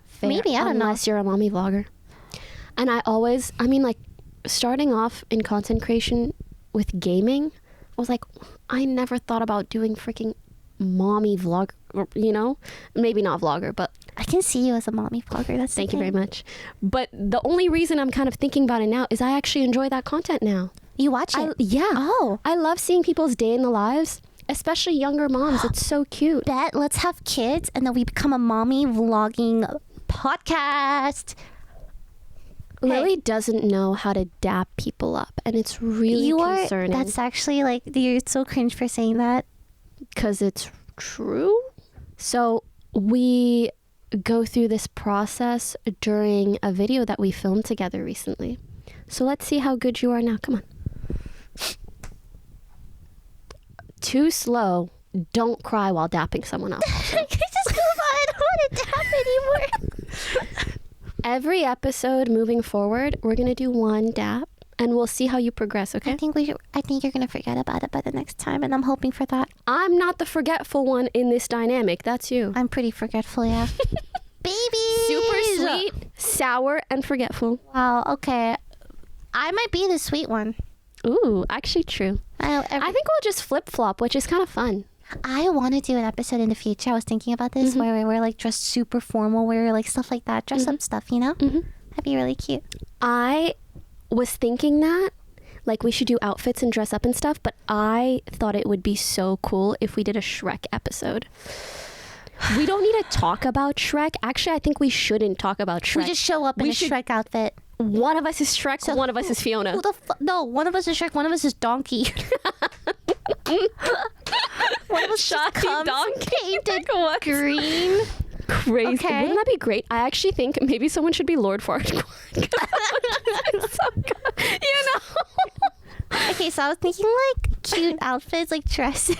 Speaker 1: Fair.
Speaker 2: Maybe, I don't know.
Speaker 1: Unless you're a mommy vlogger. And I mean, like, starting off in content creation with gaming, I was like, I never thought about doing freaking mommy vlog, you know? Maybe not vlogger, but...
Speaker 2: I can see you as a mommy vlogger. That's
Speaker 1: Thank you very much. But the only reason I'm kind of thinking about it now is I actually enjoy that content now.
Speaker 2: You watch it?
Speaker 1: Yeah.
Speaker 2: Oh.
Speaker 1: I love seeing people's day in the lives, especially younger moms. It's so cute.
Speaker 2: Bet, let's have kids and then we become a mommy vlogging podcast.
Speaker 1: Lily doesn't know how to dap people up, and it's really concerning.
Speaker 2: That's actually like, you're so cringe for saying that.
Speaker 1: Because it's true. So we go through this process during a video that we filmed together recently. So let's see how good you are now. Come on. Too slow. Don't cry while dapping someone else.
Speaker 2: Just come on. I don't want to dap anymore.
Speaker 1: Every episode moving forward, we're going to do one dap, and we'll see how you progress, okay?
Speaker 2: I think you're going to forget about it by the next time, and I'm hoping for that.
Speaker 1: I'm not the forgetful one in this dynamic. That's you.
Speaker 2: I'm pretty forgetful, yeah. babies.
Speaker 1: Super sweet, sour, and forgetful.
Speaker 2: Wow. Okay. I might be the sweet one.
Speaker 1: Ooh, actually true. I think we'll just flip-flop, which is kind of fun.
Speaker 2: I want to do an episode in the future. I was thinking about this where we're like dressed super formal, where like stuff like that, dress up stuff, you know? That'd be really cute.
Speaker 1: I was thinking that, like, we should do outfits and dress up and stuff, but I thought it would be so cool if we did a Shrek episode. We don't need to talk about Shrek. Actually, I think we shouldn't talk about Shrek.
Speaker 2: We just show up in a Shrek outfit.
Speaker 1: One of us is Shrek, so one of us is Fiona.
Speaker 2: Who the no, one of us is Shrek, one of us is Donkey. One of us just comes
Speaker 1: Donkey.
Speaker 2: painted green.
Speaker 1: Crazy.
Speaker 2: Okay.
Speaker 1: Wouldn't that be great? I actually think maybe someone should be Lord Farquaad. So good. You know?
Speaker 2: Okay, so I was thinking like cute outfits, like dresses.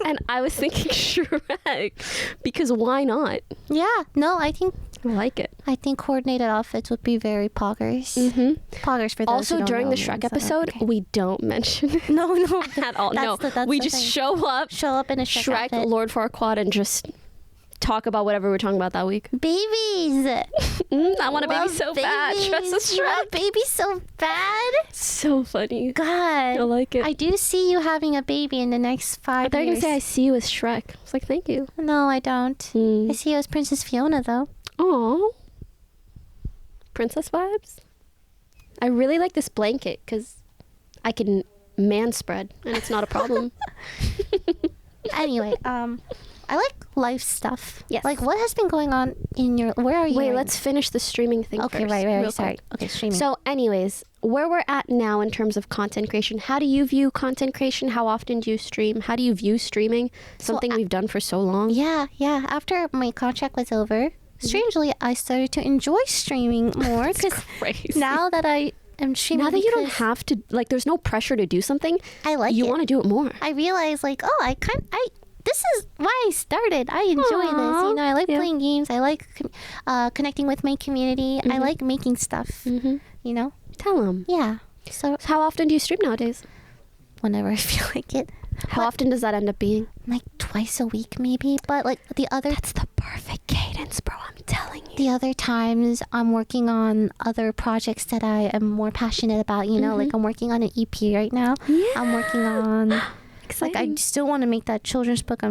Speaker 1: And I was thinking Shrek, because why not?
Speaker 2: Yeah, no, I think
Speaker 1: I like it.
Speaker 2: coordinated outfits would be very poggers. Poggers for those
Speaker 1: Also,
Speaker 2: who don't
Speaker 1: during
Speaker 2: know
Speaker 1: the Shrek
Speaker 2: means,
Speaker 1: episode,
Speaker 2: okay.
Speaker 1: we don't mention it
Speaker 2: No,
Speaker 1: at all.
Speaker 2: That's
Speaker 1: We
Speaker 2: the
Speaker 1: just
Speaker 2: thing.
Speaker 1: show up,
Speaker 2: in a Shrek outfit.
Speaker 1: Lord Farquaad, and just talk about whatever we're talking about that week.
Speaker 2: Babies.
Speaker 1: I want a baby
Speaker 2: Love
Speaker 1: so bad.
Speaker 2: babies.
Speaker 1: Dress as
Speaker 2: Love
Speaker 1: Shrek.
Speaker 2: babies so bad.
Speaker 1: So funny.
Speaker 2: God.
Speaker 1: I like it.
Speaker 2: I do see you having a baby in the next 5
Speaker 1: They're
Speaker 2: years.
Speaker 1: gonna say I see you as Shrek. I was like, thank you.
Speaker 2: No, I don't. I see you as Princess Fiona, though.
Speaker 1: Aww. Princess vibes. I really like this blanket because I can man spread and it's not a problem.
Speaker 2: Anyway, I like life stuff.
Speaker 1: Yes.
Speaker 2: Like, what has been going on in your... Where are you
Speaker 1: Wait,
Speaker 2: right
Speaker 1: let's finish the streaming thing
Speaker 2: Okay,
Speaker 1: first.
Speaker 2: right.
Speaker 1: real
Speaker 2: Sorry.
Speaker 1: quick.
Speaker 2: Okay, streaming.
Speaker 1: So anyways, where we're at now in terms of content creation, how do you view content creation? How often do you stream? How do you view streaming? Something we've done for so long.
Speaker 2: Yeah. After my contract was over, strangely, I started to enjoy streaming more because
Speaker 1: Crazy.
Speaker 2: now that I am streaming,
Speaker 1: Now that you don't
Speaker 2: because
Speaker 1: have to, like, there's no pressure to do something.
Speaker 2: I like
Speaker 1: you
Speaker 2: it.
Speaker 1: want to do it more.
Speaker 2: I realized, like, this is why I started. I enjoy this.
Speaker 1: Aw,
Speaker 2: You know, I like
Speaker 1: yeah.
Speaker 2: playing games. I like connecting with my community. I like making stuff. You know?
Speaker 1: Tell them.
Speaker 2: Yeah. So
Speaker 1: How often do you stream nowadays?
Speaker 2: whenever I feel like it.
Speaker 1: How often does that end up being?
Speaker 2: Like twice a week, maybe. But like
Speaker 1: That's the perfect cadence, bro. I'm telling you.
Speaker 2: the other times, I'm working on other projects that I am more passionate about. You know, like I'm working on an EP right now.
Speaker 1: Yeah.
Speaker 2: I'm working on. Like I still want to make that children's book.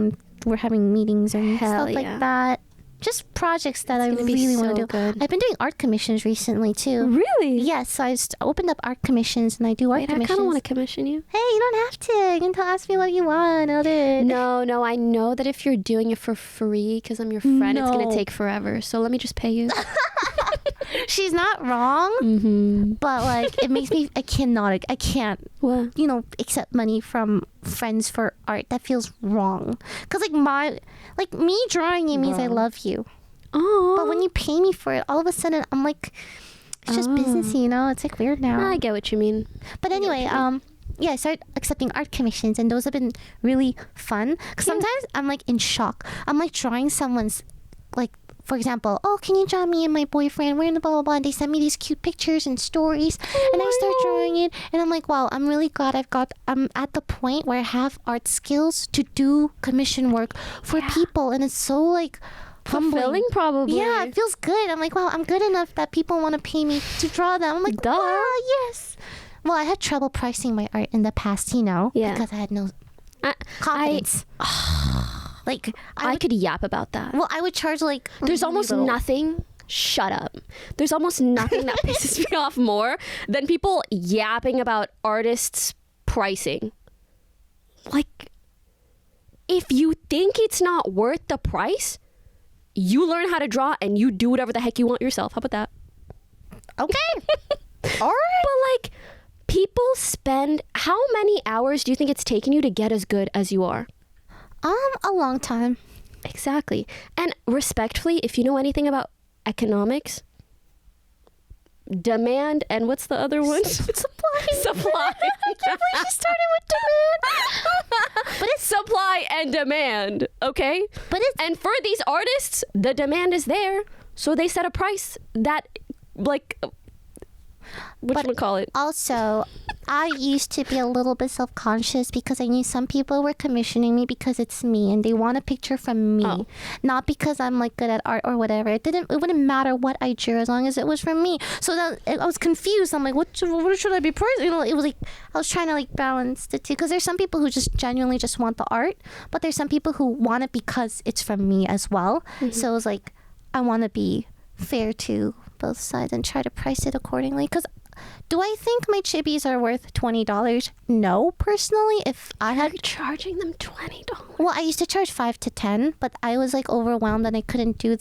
Speaker 2: We're having meetings and
Speaker 1: Hell
Speaker 2: stuff like
Speaker 1: yeah.
Speaker 2: that. Just projects that I
Speaker 1: gonna be
Speaker 2: really want
Speaker 1: so
Speaker 2: to do.
Speaker 1: good.
Speaker 2: I've been doing art commissions recently too.
Speaker 1: Really?
Speaker 2: Yes, so I opened up art commissions and I do art
Speaker 1: Wait, I
Speaker 2: commissions.
Speaker 1: kind of want to commission you.
Speaker 2: Hey, you don't have to. You can ask me what you want. I'll do it.
Speaker 1: No, I know that if you're doing it for free because I'm your friend, it's going
Speaker 2: No.
Speaker 1: to take forever. So let me just pay you.
Speaker 2: She's not wrong, but like it makes me. I can't.
Speaker 1: What?
Speaker 2: You know, accept money from friends for art. That feels wrong. Cause like me drawing it means I love you.
Speaker 1: Oh.
Speaker 2: But when you pay me for it, all of a sudden I'm like, it's just businessy, you know? It's like weird now.
Speaker 1: I get what you mean.
Speaker 2: But anyway, yeah, I started accepting art commissions, and those have been really fun. Cause sometimes I'm like in shock. I'm like drawing someone's, like, for example, oh, can you draw me and my boyfriend? We're in the blah blah blah. And they send me these cute pictures and stories, and I start drawing it, and I'm like, wow, I'm really glad I'm at the point where I have art skills to do commission work for people, and it's so like humbling.
Speaker 1: Fulfilling, probably.
Speaker 2: Yeah, it feels good. I'm like, wow, I'm good enough that people want to pay me to draw them. I'm like,
Speaker 1: Duh.
Speaker 2: wow, yes. Well, I had trouble pricing my art in the past, you know,
Speaker 1: Yeah.
Speaker 2: because I had no
Speaker 1: I,
Speaker 2: confidence. Like,
Speaker 1: I could yap about that.
Speaker 2: well, I would charge like
Speaker 1: There's
Speaker 2: really
Speaker 1: almost
Speaker 2: little.
Speaker 1: nothing. Shut up. There's almost nothing that pisses me off more than people yapping about artists' pricing. Like, if you think it's not worth the price, you learn how to draw and you do whatever the heck you want yourself. How about that?
Speaker 2: Okay. All right.
Speaker 1: But like, people spend, how many hours do you think it's taken you to get as good as you are?
Speaker 2: A long time.
Speaker 1: Exactly. And respectfully, if you know anything about economics, demand and what's the other one? Supply.
Speaker 2: I can't believe she started with demand.
Speaker 1: But it's supply and demand, okay?
Speaker 2: But it's
Speaker 1: And for these artists, the demand is there. So they set a price that, like, whatchamacallit.
Speaker 2: Also, I used to be a little bit self-conscious because I knew some people were commissioning me because it's me and they want a picture from me, not because I'm like good at art or whatever. It wouldn't matter what I drew as long as it was from me. So that I was confused. I'm like, what should I be praising? You know, it was like I was trying to like balance the two because there's some people who just genuinely just want the art, but there's some people who want it because it's from me as well. So it was like I want to be fair to both sides and try to price it accordingly. Because do I think my chibis are worth $20? No, personally. If I had
Speaker 1: charging them $20.
Speaker 2: Well, I used to charge $5 to $10, but I was like overwhelmed and I couldn't do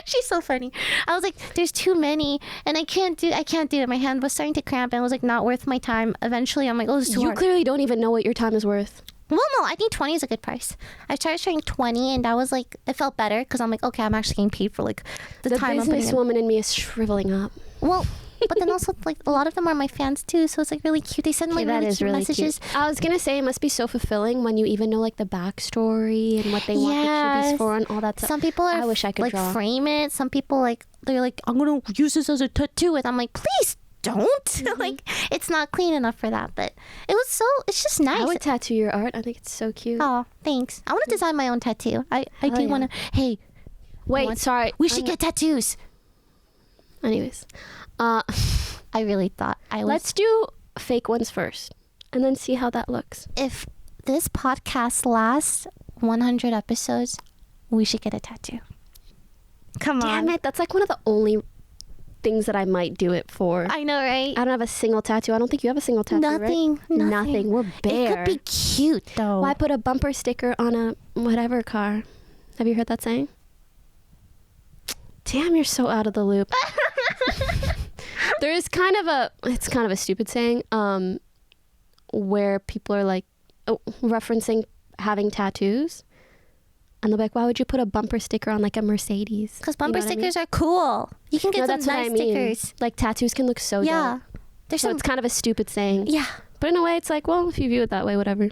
Speaker 2: She's so funny. I was like, there's too many and I can't do it. My hand was starting to cramp and it was like not worth my time. Eventually I'm like, oh, it's too hard.
Speaker 1: You clearly don't even know what your time is worth.
Speaker 2: Well, no, I think 20 is a good price. I started charging 20 and that was like, it felt better because I'm like, okay, I'm actually getting paid for like the time I'm putting in.
Speaker 1: Businesswoman in me is shriveling up.
Speaker 2: Well, but then also like a lot of them are my fans too, so it's like really cute. They send like really cute messages.
Speaker 1: Cute. I was gonna say it must be so fulfilling when you even know like the backstory and what they want the chibis for and all that stuff.
Speaker 2: Some people are,
Speaker 1: I wish I could
Speaker 2: like
Speaker 1: draw.
Speaker 2: Frame it. Some people like they're like, I'm gonna use this as a tattoo, and I'm like, please don't. Like it's not clean enough for that. But it's just nice.
Speaker 1: I would tattoo your art. I think it's so cute.
Speaker 2: Oh, thanks. I want to design my own tattoo. I do want to. Hey,
Speaker 1: wait, sorry.
Speaker 2: We should get tattoos.
Speaker 1: Anyways,
Speaker 2: I really thought I was.
Speaker 1: Let's do fake ones first, and then see how that looks.
Speaker 2: If this podcast lasts 100 episodes, we should get a tattoo. Come on.
Speaker 1: Damn it! That's like one of the only things that I might do it for.
Speaker 2: I know, right?
Speaker 1: I don't have a single tattoo. I don't think you have a single tattoo,
Speaker 2: Nothing.
Speaker 1: right? Nothing. We're bare.
Speaker 2: It could be cute though.
Speaker 1: Why put a bumper sticker on a whatever car? Have you heard that saying? Damn, you're so out of the loop. There is it's kind of a stupid saying, where people are like referencing having tattoos, and they're like, why would you put a bumper sticker on like a Mercedes?
Speaker 2: Because bumper stickers are cool. You can get some nice stickers.
Speaker 1: Like tattoos can look so dope.
Speaker 2: There's
Speaker 1: it's kind of a stupid saying.
Speaker 2: Yeah.
Speaker 1: But in a way, it's like, well, if you view it that way, whatever.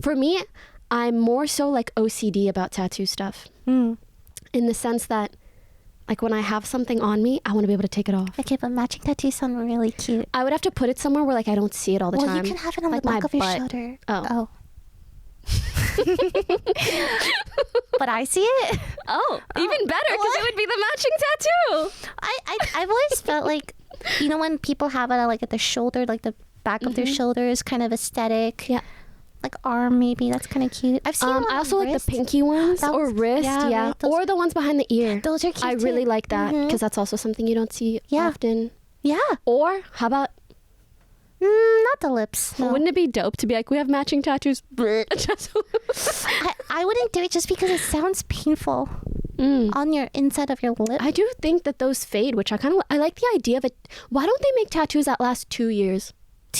Speaker 1: For me, I'm more so like OCD about tattoo stuff. In the sense that, like when I have something on me, I want to be able to take it off.
Speaker 2: Okay, but matching tattoos sound really cute.
Speaker 1: I would have to put it somewhere where like I don't see it all the time.
Speaker 2: Well, you can have it on
Speaker 1: like
Speaker 2: the back of your
Speaker 1: butt.
Speaker 2: shoulder.
Speaker 1: Oh.
Speaker 2: But I see it.
Speaker 1: Oh, even better because it would be the matching tattoo.
Speaker 2: I've always felt like, you know, when people have it like at the shoulder, like the back of their shoulder is kind of aesthetic.
Speaker 1: Yeah.
Speaker 2: Like arm, maybe that's kind of cute. I've seen.
Speaker 1: I also like the pinky ones or wrist,
Speaker 2: right,
Speaker 1: or the ones behind the ear.
Speaker 2: Those are cute.
Speaker 1: I really like that because that's also something you don't see often.
Speaker 2: Yeah.
Speaker 1: Or how about?
Speaker 2: Not the lips. No.
Speaker 1: Wouldn't it be dope to be like, we have matching tattoos?
Speaker 2: I wouldn't do it just because it sounds painful on your inside of your lip.
Speaker 1: I do think that those fade, which I like the idea of it. Why don't they make tattoos that last 2 years?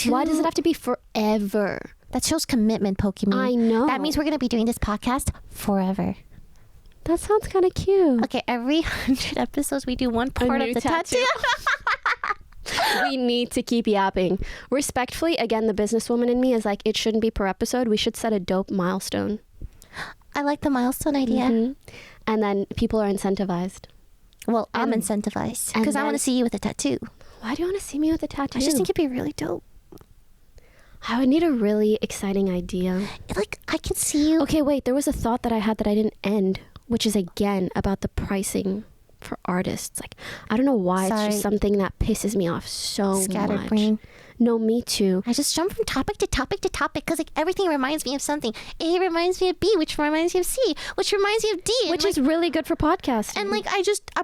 Speaker 1: Why does it have to be forever?
Speaker 2: That shows commitment, Pokimane.
Speaker 1: I know.
Speaker 2: That means we're going to be doing this podcast forever.
Speaker 1: That sounds kind of cute.
Speaker 2: Okay, every 100 episodes, we do one part of the tattoo.
Speaker 1: We need to keep yapping. Respectfully, again, the businesswoman in me is like, it shouldn't be per episode. We should set a dope milestone.
Speaker 2: I like the milestone idea.
Speaker 1: And then people are incentivized.
Speaker 2: Well, I'm incentivized because I want to see you with a tattoo.
Speaker 1: Why do you want to see me with a tattoo?
Speaker 2: I just think it'd be really dope.
Speaker 1: I would need a really exciting idea.
Speaker 2: Like, I can see you.
Speaker 1: Okay, wait. There was a thought that I had that I didn't end, which is, again, about the pricing for artists. Like, I don't know why.
Speaker 2: Sorry.
Speaker 1: It's just something that pisses me off so
Speaker 2: Scattered
Speaker 1: much.
Speaker 2: brain.
Speaker 1: No, me too.
Speaker 2: I just jump from topic to topic to topic because like everything reminds me of something. A reminds me of B, which reminds me of C, which reminds me of D.
Speaker 1: Which is really good for podcasting.
Speaker 2: And like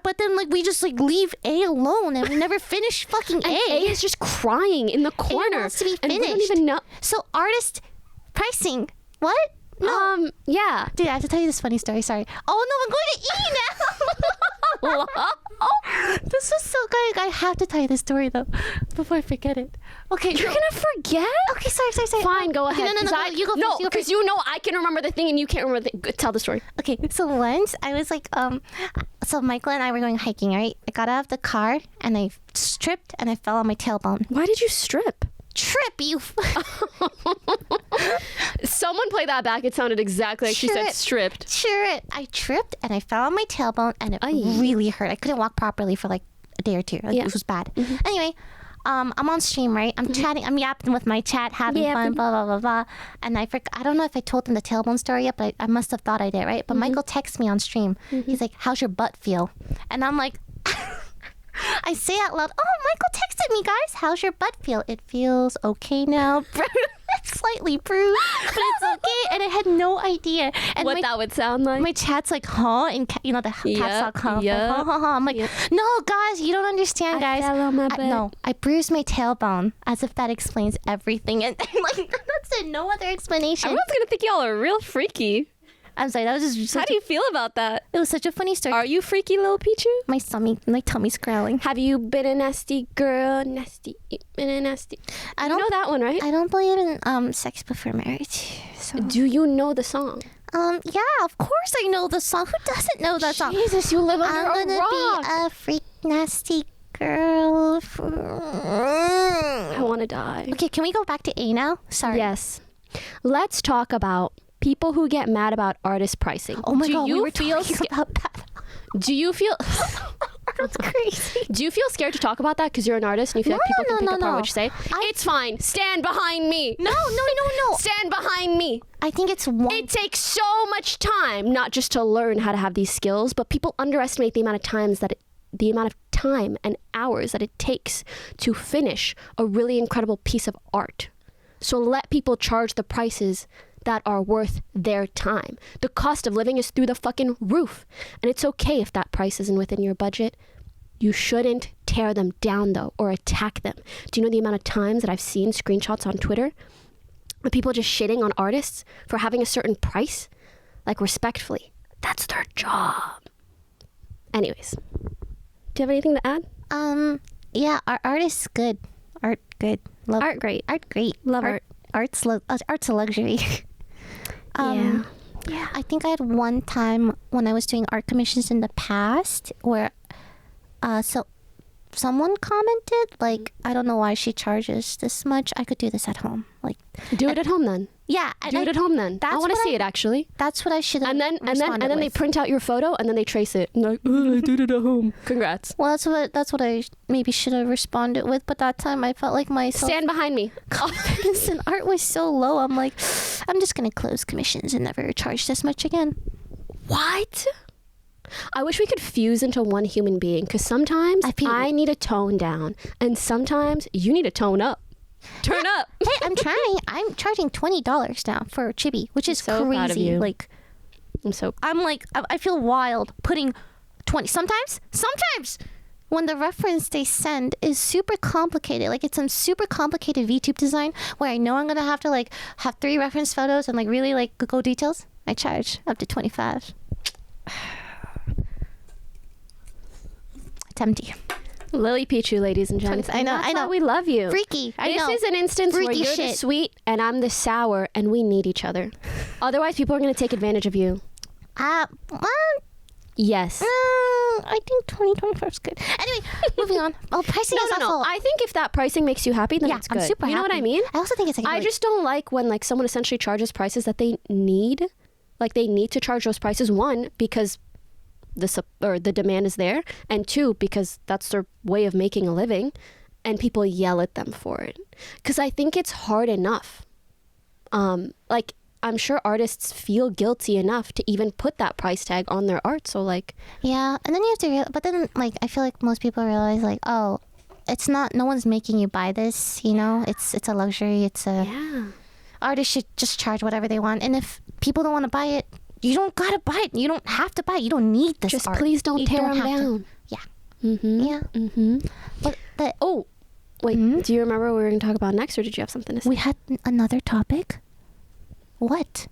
Speaker 2: but then like we just like leave A alone and we never finish fucking A.
Speaker 1: And A is just crying in the corner.
Speaker 2: A wants to be
Speaker 1: and
Speaker 2: finished.
Speaker 1: we don't even know.
Speaker 2: So artist pricing. What?
Speaker 1: No. Yeah.
Speaker 2: Dude, I have to tell you this funny story. Sorry. Oh no, I'm going to E now. This is so good. I have to tell you this story though before I forget it. Okay,
Speaker 1: You're gonna forget?
Speaker 2: Okay, sorry.
Speaker 1: Fine, go ahead.
Speaker 2: Okay, no, you go first.
Speaker 1: No, because you know I can remember the thing and you can't remember the. Tell the story.
Speaker 2: Okay, so once I was like, so Michael and I were going hiking, right? I got out of the car and I tripped and I fell on my tailbone.
Speaker 1: Why did you strip?
Speaker 2: Trip, you.
Speaker 1: Someone play that back. It sounded exactly like she said stripped.
Speaker 2: Sure, I tripped and I fell on my tailbone and it really hurt. I couldn't walk properly for like day or two. Like, it was bad. Anyway, I'm on stream, right? I'm chatting, I'm yapping with my chat, having fun, blah, blah, blah, blah. And I don't know if I told them the tailbone story yet, but I must have thought I did, right? But Michael texts me on stream. He's like, how's your butt feel? And I'm like, I say out loud, oh, Michael texted me, guys. How's your butt feel? It feels okay now. It's slightly bruised, but it's okay. And I had no idea. And
Speaker 1: what that would sound like.
Speaker 2: My chat's like, huh? And the caps lock, huh?
Speaker 1: Yeah.
Speaker 2: Huh, huh, huh. I'm like, no, guys, you don't understand, guys.
Speaker 1: Fell on my butt.
Speaker 2: No, I bruised my tailbone, as if that explains everything. And like, that's it. No other explanation.
Speaker 1: Everyone's gonna think y'all are real freaky.
Speaker 2: I'm sorry, that was just
Speaker 1: How do you feel about that?
Speaker 2: it was such a funny story.
Speaker 1: Are you freaky, little Pichu?
Speaker 2: My tummy's growling.
Speaker 1: Have you been a nasty girl? Nasty, been a nasty.
Speaker 2: I
Speaker 1: You
Speaker 2: don't
Speaker 1: know that one, right?
Speaker 2: I don't believe in sex before marriage. So
Speaker 1: Do you know the song?
Speaker 2: yeah, of course I know the song. Who doesn't know that song?
Speaker 1: Jesus, you live under
Speaker 2: I'm
Speaker 1: a
Speaker 2: gonna
Speaker 1: rock.
Speaker 2: be a freak nasty girl.
Speaker 1: I want to die.
Speaker 2: Okay, can we go back to A now? Sorry.
Speaker 1: Yes. Let's talk about people who get mad about artist pricing.
Speaker 2: Oh my
Speaker 1: Do
Speaker 2: god,
Speaker 1: you
Speaker 2: we were
Speaker 1: feel
Speaker 2: talking about that.
Speaker 1: Do you feel
Speaker 2: That's crazy.
Speaker 1: Do you feel scared to talk about that because you're an artist and you feel like people can pick apart what you say? It's fine. Stand behind me.
Speaker 2: No.
Speaker 1: Stand behind me.
Speaker 2: I think it's one.
Speaker 1: It takes so much time, not just to learn how to have these skills, but people underestimate the amount of time and hours that it takes to finish a really incredible piece of art. So let people charge the prices that are worth their time. The cost of living is through the fucking roof. And it's okay if that price isn't within your budget. You shouldn't tear them down though, or attack them. Do you know the amount of times that I've seen screenshots on Twitter of people just shitting on artists for having a certain price? Like, respectfully, that's their job. Anyways, do you have anything to add?
Speaker 2: Yeah, art is good. Art good. Love
Speaker 1: Art great.
Speaker 2: Art great.
Speaker 1: Love art.
Speaker 2: Art's a luxury.
Speaker 1: Yeah.
Speaker 2: I think I had one time when I was doing art commissions in the past where someone commented, like, I don't know why she charges this much. I could do this at home. Like,
Speaker 1: Do it at home then.
Speaker 2: yeah,
Speaker 1: Do it at home then. I
Speaker 2: that's
Speaker 1: want to
Speaker 2: what
Speaker 1: see it actually.
Speaker 2: That's what I should have.
Speaker 1: And then they
Speaker 2: with.
Speaker 1: print out your photo and then they trace it. And like, I did it at home. Congrats.
Speaker 2: Well, that's what I maybe should have responded with. But that time I felt like my
Speaker 1: Stand behind me.
Speaker 2: confidence in art was so low. I'm like, I'm just gonna close commissions and never charge this much again.
Speaker 1: What? I wish we could fuse into one human being, because sometimes I need to tone down and sometimes you need to tone up. Turn up.
Speaker 2: Hey, I'm trying. I'm charging $20 now for chibi, which is
Speaker 1: so
Speaker 2: crazy.
Speaker 1: proud of you.
Speaker 2: Like, I'm like, I feel wild putting 20. Sometimes when the reference they send is super complicated, like it's some super complicated VTube design where I know I'm gonna have to like have 3 reference photos and like really like go details, I charge up to 25. It's empty.
Speaker 1: Lily Pichu, ladies and gentlemen.
Speaker 2: I know,
Speaker 1: That's
Speaker 2: I know.
Speaker 1: why we love you.
Speaker 2: Freaky. I
Speaker 1: This
Speaker 2: know.
Speaker 1: is an instance where
Speaker 2: Freaky
Speaker 1: you're the
Speaker 2: shit.
Speaker 1: sweet and I'm the sour, and we need each other. Otherwise, people are going to take advantage of you. Yes.
Speaker 2: I think 2025 is good. Anyway, moving on. Well, pricing is
Speaker 1: No.
Speaker 2: also.
Speaker 1: I think if that pricing makes you happy, then
Speaker 2: Yeah,
Speaker 1: it's good.
Speaker 2: I'm super
Speaker 1: You know what
Speaker 2: happy.
Speaker 1: I mean?
Speaker 2: I also think it's like
Speaker 1: I just don't like when like someone essentially charges prices that they need. Like they need to charge those prices. 1, because the demand is there, and 2, because that's their way of making a living, and people yell at them for it. Because I think it's hard enough. Like I'm sure artists feel guilty enough to even put that price tag on their art. So like,
Speaker 2: yeah, and then you have to but then like I feel like most people realize like, oh, it's not, no one's making you buy this, you know, it's a luxury. It's a artists should just charge whatever they want, and if people don't want to buy it, you don't gotta buy it. You don't have to buy it. You don't need this
Speaker 1: just
Speaker 2: art.
Speaker 1: please don't
Speaker 2: You
Speaker 1: tear them
Speaker 2: have to.
Speaker 1: down.
Speaker 2: Yeah.
Speaker 1: Mm-hmm.
Speaker 2: Yeah.
Speaker 1: Mm-hmm.
Speaker 2: But
Speaker 1: Oh, wait. Do you remember what we were going to talk about next, or did you have something to say?
Speaker 2: we had another topic. What?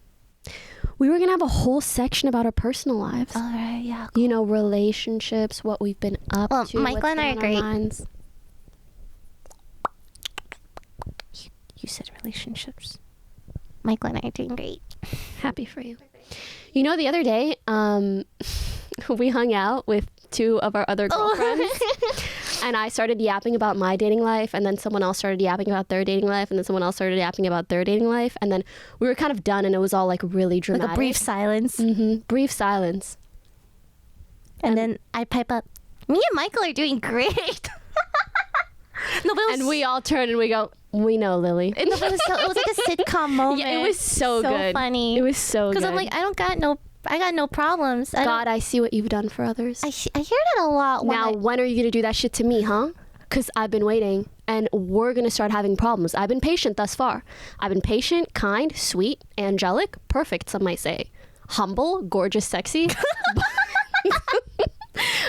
Speaker 1: We were going to have a whole section about our personal lives.
Speaker 2: All right. Yeah.
Speaker 1: You know, relationships, what we've been up
Speaker 2: Well,
Speaker 1: to.
Speaker 2: Michael
Speaker 1: what's
Speaker 2: and I
Speaker 1: been
Speaker 2: are
Speaker 1: on our
Speaker 2: great.
Speaker 1: minds.
Speaker 2: You said relationships. Michael and I are doing great.
Speaker 1: Happy for you. You know, the other day, we hung out with 2 of our other girlfriends, and I started yapping about my dating life, and then someone else started yapping about their dating life, and then someone else started yapping about their dating life, and then we were kind of done, and it was all like really dramatic.
Speaker 2: Like a brief silence.
Speaker 1: Brief silence.
Speaker 2: And then I pipe up. Me and Michael are doing great. No, but it was,
Speaker 1: And we all turn and we go, we know, Lily.
Speaker 2: no, but it was like a sitcom moment.
Speaker 1: Yeah, it was so good.
Speaker 2: Funny.
Speaker 1: It was so good.
Speaker 2: Because I'm like, I got no problems.
Speaker 1: God, I see what you've done for others.
Speaker 2: I hear that a lot.
Speaker 1: When are you going to do that shit to me, huh? Because I've been waiting and we're going to start having problems. I've been patient thus far. I've been patient, kind, sweet, angelic, perfect, some might say. Humble, gorgeous, sexy.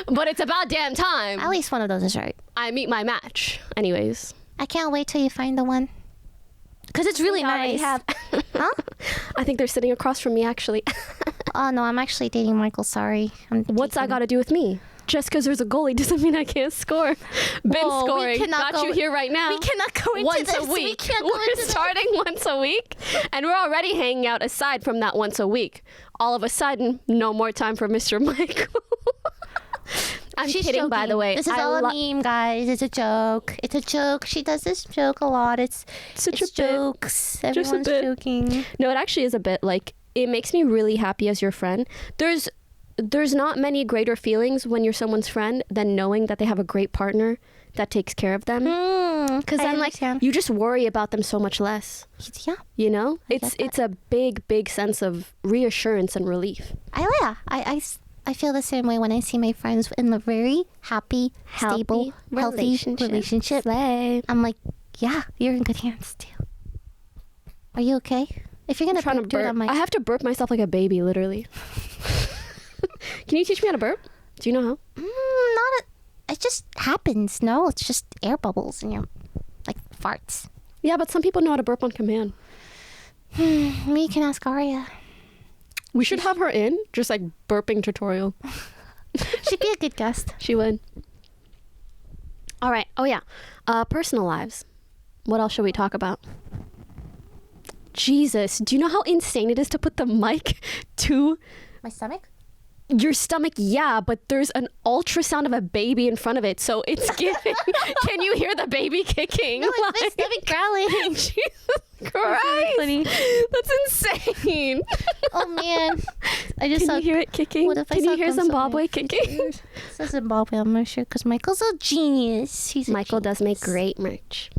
Speaker 1: But it's about damn time
Speaker 2: At least one of those is right.
Speaker 1: I meet my match. Anyways.
Speaker 2: I can't wait till you find the one. Because it's really nice. Huh?
Speaker 1: I think they're sitting across from me, actually.
Speaker 2: Oh, no, I'm actually dating Michael. Sorry.
Speaker 1: What's that got to do with me? Just because there's a goalie doesn't mean I can't score. Been
Speaker 2: Whoa, we
Speaker 1: scoring.
Speaker 2: cannot
Speaker 1: Got
Speaker 2: go-
Speaker 1: you here right now.
Speaker 2: We cannot go into
Speaker 1: once
Speaker 2: this.
Speaker 1: a week.
Speaker 2: We can't go
Speaker 1: We're
Speaker 2: into this.
Speaker 1: starting once a week, and we're already hanging out aside from that once a week. All of a sudden, no more time for Mr. Michael. I'm
Speaker 2: She's
Speaker 1: kidding, by
Speaker 2: joking.
Speaker 1: the way.
Speaker 2: This is all a meme, guys. It's a joke. It's a joke. She does this joke a lot. It's
Speaker 1: Such a bit.
Speaker 2: jokes.
Speaker 1: Just a
Speaker 2: Everyone's
Speaker 1: bit.
Speaker 2: joking.
Speaker 1: No, it actually is a bit. Like, it makes me really happy as your friend. There's not many greater feelings when you're someone's friend than knowing that they have a great partner that takes care of them. Because
Speaker 2: I
Speaker 1: then, like,
Speaker 2: understand.
Speaker 1: you just worry about them so much less.
Speaker 2: Yeah.
Speaker 1: You know,
Speaker 2: I get
Speaker 1: it's a big sense of reassurance and relief.
Speaker 2: I feel the same way when I see my friends in a very happy, stable, healthy relationship.
Speaker 1: Slay.
Speaker 2: I'm like, yeah, you're in good hands too. Are you okay? If you're gonna
Speaker 1: Trying to
Speaker 2: do it
Speaker 1: burp.
Speaker 2: on my,
Speaker 1: I have to burp myself like a baby, literally. Can you teach me how to burp? Do you know how?
Speaker 2: it just happens. No, it's just air bubbles and you're like farts.
Speaker 1: Yeah, but some people know how to burp on command.
Speaker 2: Me can ask Aria.
Speaker 1: We should have her in, just like burping tutorial.
Speaker 2: She'd be a good guest.
Speaker 1: She would. All right. Oh, yeah. Personal lives. What else should we talk about? Jesus. Do you know how insane it is to put the mic to
Speaker 2: My stomach?
Speaker 1: your stomach? Yeah, but there's an ultrasound of a baby in front of it. So it's giving. Can you hear the baby kicking?
Speaker 2: No, it's my stomach growling.
Speaker 1: Jesus Christ.
Speaker 2: funny.
Speaker 1: That's insane.
Speaker 2: Oh man, I just
Speaker 1: Can
Speaker 2: saw.
Speaker 1: you hear it kicking?
Speaker 2: What if I
Speaker 1: Can you
Speaker 2: suck
Speaker 1: hear
Speaker 2: on
Speaker 1: Zimbabwe
Speaker 2: something?
Speaker 1: kicking?
Speaker 2: It says Zimbabwe on my shirt because Michael's a genius. He's a
Speaker 1: Michael does make
Speaker 2: genius.
Speaker 1: great merch.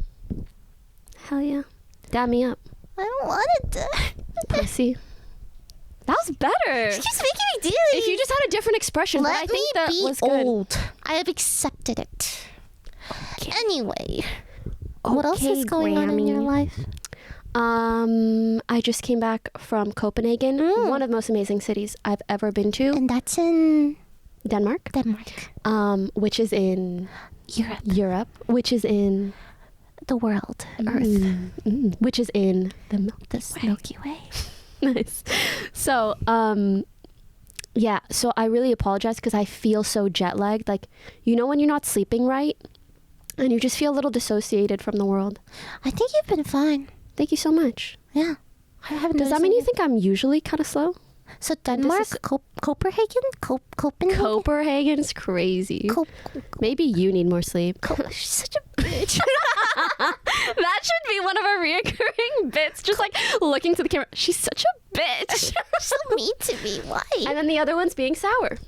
Speaker 1: Hell yeah. Dab me up.
Speaker 2: I don't want it to.
Speaker 1: Pussy. That was better.
Speaker 2: She's making me do it.
Speaker 1: If you just had a different expression, but I
Speaker 2: Let
Speaker 1: think
Speaker 2: me
Speaker 1: that
Speaker 2: be
Speaker 1: was good.
Speaker 2: old. I have accepted it. Anyway, what else
Speaker 1: Okay,
Speaker 2: is going on in your
Speaker 1: Grammy.
Speaker 2: life?
Speaker 1: I just came back from Copenhagen, one of the most amazing cities I've ever been to.
Speaker 2: And that's in
Speaker 1: Denmark,
Speaker 2: Denmark,
Speaker 1: which is in
Speaker 2: Europe,
Speaker 1: which is in
Speaker 2: the world, Earth,
Speaker 1: which is in the Milky
Speaker 2: the Milky Way.
Speaker 1: Nice. So, yeah, so I really apologize because I feel so jet lagged. Like, you know when you're not sleeping right and you just feel a little dissociated from the world.
Speaker 2: I think you've been fine.
Speaker 1: Thank you so much.
Speaker 2: Yeah. I haven't.
Speaker 1: Does that mean you think I'm usually kind of slow?
Speaker 2: So Denmark,
Speaker 1: is-
Speaker 2: Copenhagen, Copenhagen.
Speaker 1: Copenhagen's crazy. Maybe you need more sleep.
Speaker 2: She's such a bitch.
Speaker 1: That should be one of our reoccurring bits. Just like looking to the camera. She's such a bitch.
Speaker 2: So mean to me. Why?
Speaker 1: And then the other one's being sour.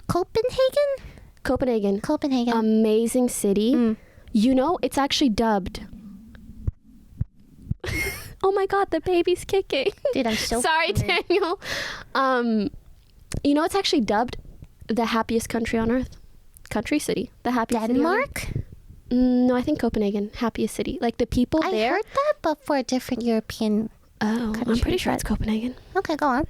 Speaker 2: Copenhagen.
Speaker 1: Copenhagen. Amazing city. You know, it's actually dubbed. Oh my God, the baby's kicking.
Speaker 2: Dude, I'm so
Speaker 1: sorry,
Speaker 2: honored.
Speaker 1: Daniel. You know, it's actually dubbed the happiest country on earth. Country city. The happiest city on earth.
Speaker 2: Denmark?
Speaker 1: No, I think Copenhagen, happiest city. Like the people
Speaker 2: I
Speaker 1: there.
Speaker 2: heard that, but for a different European.
Speaker 1: Oh, I'm pretty sure
Speaker 2: but-
Speaker 1: it's Copenhagen.
Speaker 2: Okay, go on.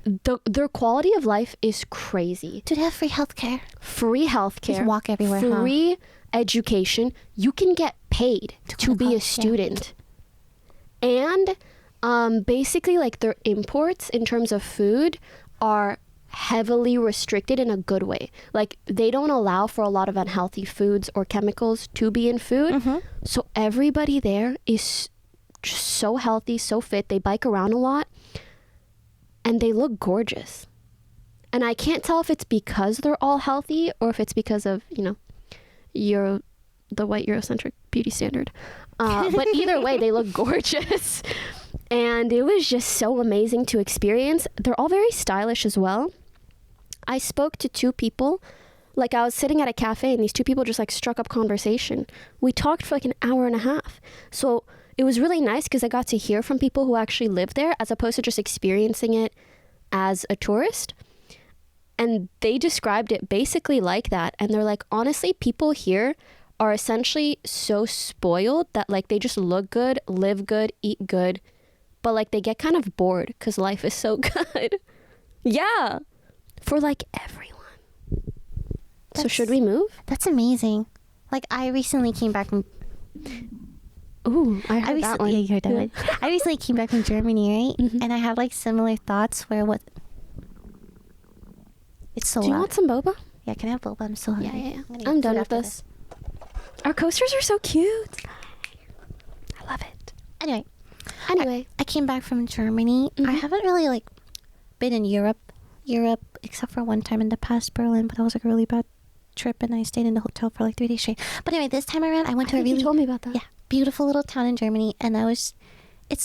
Speaker 1: Their quality of life is crazy.
Speaker 2: Do they have free healthcare?
Speaker 1: Free healthcare.
Speaker 2: Just walk everywhere, huh?
Speaker 1: Free education. You can get paid to be a
Speaker 2: college, yeah.
Speaker 1: student. And basically, like their imports in terms of food are heavily restricted in a good way. Like they don't allow for a lot of unhealthy foods or chemicals to be in food. So everybody there is just so healthy, so fit. They bike around a lot and they look gorgeous. And I can't tell if it's because they're all healthy or if it's because of, you know, the white Eurocentric beauty standard. But either way, they look gorgeous. And it was just so amazing to experience. They're all very stylish as well. I spoke to two people Like I was sitting at a cafe and these two people just like struck up conversation. We talked for like an hour and a half. So it was really nice because I got to hear from people who actually live there as opposed to just experiencing it as a tourist. And they described it basically like that. And they're like, honestly, people here are essentially so spoiled that like they just look good, live good, eat good. But like they get kind of bored because life is so good. Yeah. For like everyone. So should we move?
Speaker 2: That's amazing. Like I recently came back from...
Speaker 1: Ooh, I heard that one.
Speaker 2: Yeah, you heard that one. I recently came back from Germany, right? And I had like similar thoughts where what... It's so
Speaker 1: Do you
Speaker 2: loud.
Speaker 1: want some boba?
Speaker 2: Yeah, can I have boba? I'm so hungry.
Speaker 1: Yeah.
Speaker 2: I'm gonna
Speaker 1: I'm
Speaker 2: eat
Speaker 1: done
Speaker 2: food
Speaker 1: with
Speaker 2: after
Speaker 1: this. Our coasters are so cute. I love it.
Speaker 2: Anyway, I came back from Germany. I haven't really like been in Europe, except for one time in the past, Berlin, but that was like a really bad trip and I stayed in the hotel for like 3 days straight. But anyway, this time around I went to a really...
Speaker 1: You told me about that.
Speaker 2: Yeah, beautiful little town in Germany, and it's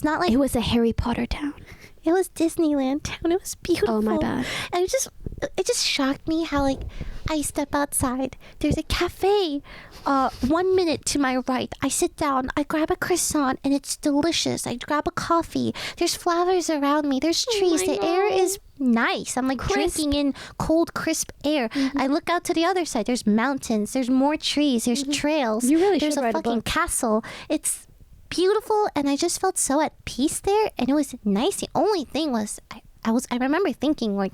Speaker 2: not like...
Speaker 1: It was a Harry Potter town.
Speaker 2: It was Disneyland town. It was beautiful.
Speaker 1: Oh, my bad.
Speaker 2: And it just shocked me how like I step outside. There's a cafe 1 minute to my right. I sit down, I grab a croissant, and it's delicious. I grab a coffee. There's flowers around me. There's trees. The air is nice. I'm like drinking in cold, crisp air. I look out to the other side. There's mountains. There's more trees. There's trails.
Speaker 1: You really
Speaker 2: There's
Speaker 1: should
Speaker 2: a
Speaker 1: write a
Speaker 2: fucking
Speaker 1: book.
Speaker 2: castle. It's beautiful, and I just felt so at peace there, and it was nice. The only thing was I remember thinking like,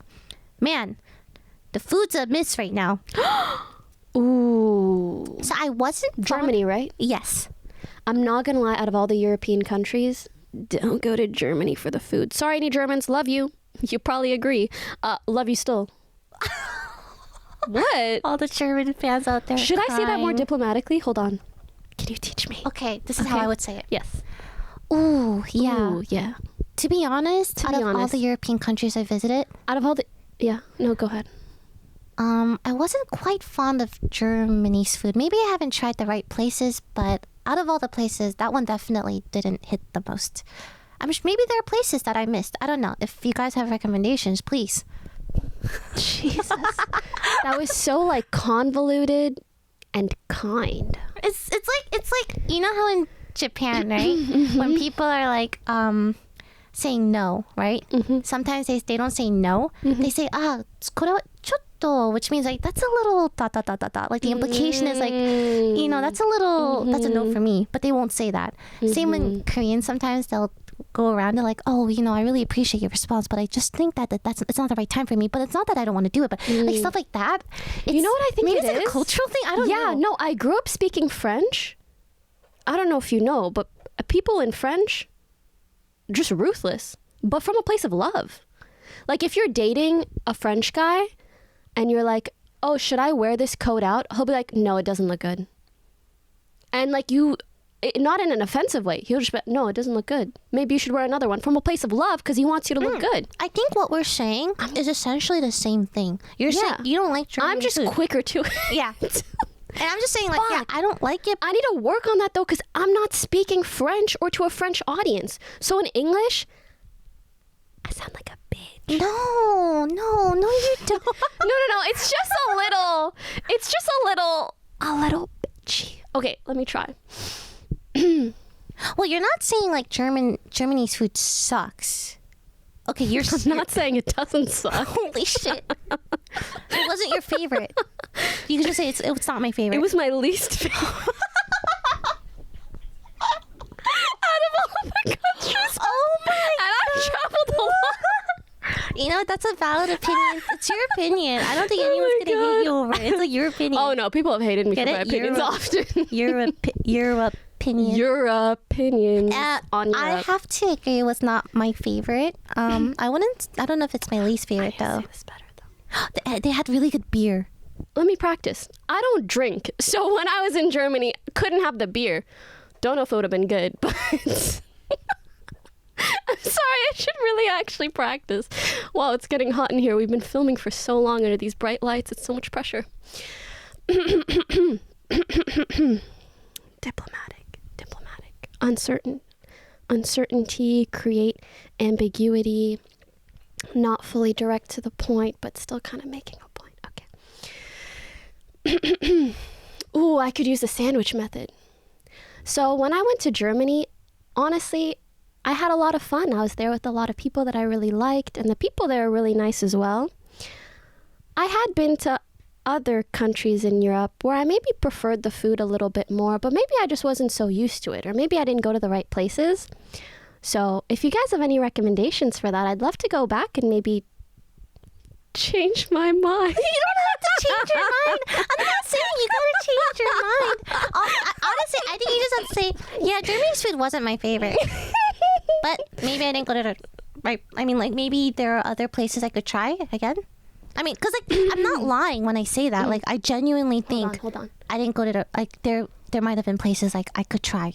Speaker 2: man, the food's a miss right now.
Speaker 1: Ooh.
Speaker 2: So I wasn't
Speaker 1: Germany, right?
Speaker 2: Yes.
Speaker 1: I'm not gonna lie, out of all the European countries, don't go to Germany for the food. Sorry, any Germans, love you. You probably agree. Love you still. What?
Speaker 2: All the German fans out there.
Speaker 1: Should I say that more
Speaker 2: crying.
Speaker 1: diplomatically? Hold on. Can you teach me?
Speaker 2: Okay, this is how I would say it.
Speaker 1: Yes.
Speaker 2: Ooh, yeah.
Speaker 1: Ooh, yeah.
Speaker 2: To be honest, out of all the European countries I visited,
Speaker 1: Out of all the... Yeah. No, go ahead.
Speaker 2: I wasn't quite fond of Germany's food. Maybe I haven't tried the right places, but out of all the places, that one definitely didn't hit the most. Maybe there are places that I missed. I don't know. If you guys have recommendations, please.
Speaker 1: Jesus. That was so like convoluted and kind.
Speaker 2: It's like you know how in Japan, right? When people are like saying no, right? Sometimes they don't say no. They say これはちょっと, which means like that's a little dot dot dot dot dot. Like the implication is like, you know, that's a little that's a no for me, but they won't say that. Same in Korean, sometimes they'll go around and like, oh, you know, I really appreciate your response, but I just think that it's not the right time for me. But it's not that I don't want to do it, but like stuff like that.
Speaker 1: You know what I think
Speaker 2: maybe
Speaker 1: it
Speaker 2: it's like
Speaker 1: is?
Speaker 2: a cultural thing. I don't know.
Speaker 1: Yeah, no, I grew up speaking French. I don't know if you know, but people in French, just ruthless, but from a place of love. Like if you're dating a French guy and you're like, oh, should I wear this coat out? He'll be like, no, it doesn't look good. And like not in an offensive way. He'll just be like, no, it doesn't look good. Maybe you should wear another one from a place of love because he wants you to look good.
Speaker 2: I think what we're saying is essentially the same thing. You're saying you don't like German
Speaker 1: I'm just
Speaker 2: food.
Speaker 1: quicker to it.
Speaker 2: Yeah. And I'm just saying, like, yeah, I don't like it.
Speaker 1: I need to work on that though, because I'm not speaking French or to a French audience. So in English, I sound like a bitch.
Speaker 2: No, you don't.
Speaker 1: No. It's just a little bitchy. Okay, let me try.
Speaker 2: Well, you're not saying like Germany's food sucks. Okay, you're
Speaker 1: Not saying it doesn't suck.
Speaker 2: Holy shit! It wasn't your favorite. You can just say it's not my favorite.
Speaker 1: It was my least favorite. Out of all the countries.
Speaker 2: Oh my
Speaker 1: And I've traveled a lot.
Speaker 2: You know, that's a valid opinion. It's your opinion. I don't think anyone's
Speaker 1: my
Speaker 2: gonna
Speaker 1: God.
Speaker 2: hate you over it. It's like your opinion.
Speaker 1: Oh no, people have hated me
Speaker 2: Get
Speaker 1: for my
Speaker 2: it?
Speaker 1: opinions often.
Speaker 2: Your opinion.
Speaker 1: Your opinions on Europe.
Speaker 2: I have to agree. It was not my favorite. I don't know if it's my least favorite though.
Speaker 1: Say this better though.
Speaker 2: They had really good beer.
Speaker 1: Let me practice. I don't drink, so when I was in Germany, couldn't have the beer. Don't know if it would have been good, but I'm sorry. I should really actually practice. Wow, it's getting hot in here. We've been filming for so long under these bright lights. It's so much pressure. Diplomatic. Uncertainty, create ambiguity, not fully direct to the point, but still kind of making a point. Okay. Ooh, I could use the sandwich method. So when I went to Germany, honestly, I had a lot of fun. I was there with a lot of people that I really liked, and the people there are really nice as well. I had been to other countries in Europe where I maybe preferred the food a little bit more, but maybe I just wasn't so used to it, or maybe I didn't go to the right places. So if you guys have any recommendations for that, I'd love to go back and maybe change my mind.
Speaker 2: You don't have to change your mind. I'm not saying you gotta change your mind. Honestly, I think you just have to say, yeah, Germany's food wasn't my favorite. But maybe I didn't go to the right. I mean, like, maybe there are other places I could try again. I mean, because, like, I'm not lying when I say that. Like, I genuinely think
Speaker 1: Hold on.
Speaker 2: I didn't go to the, like, there might have been places, like, I could try.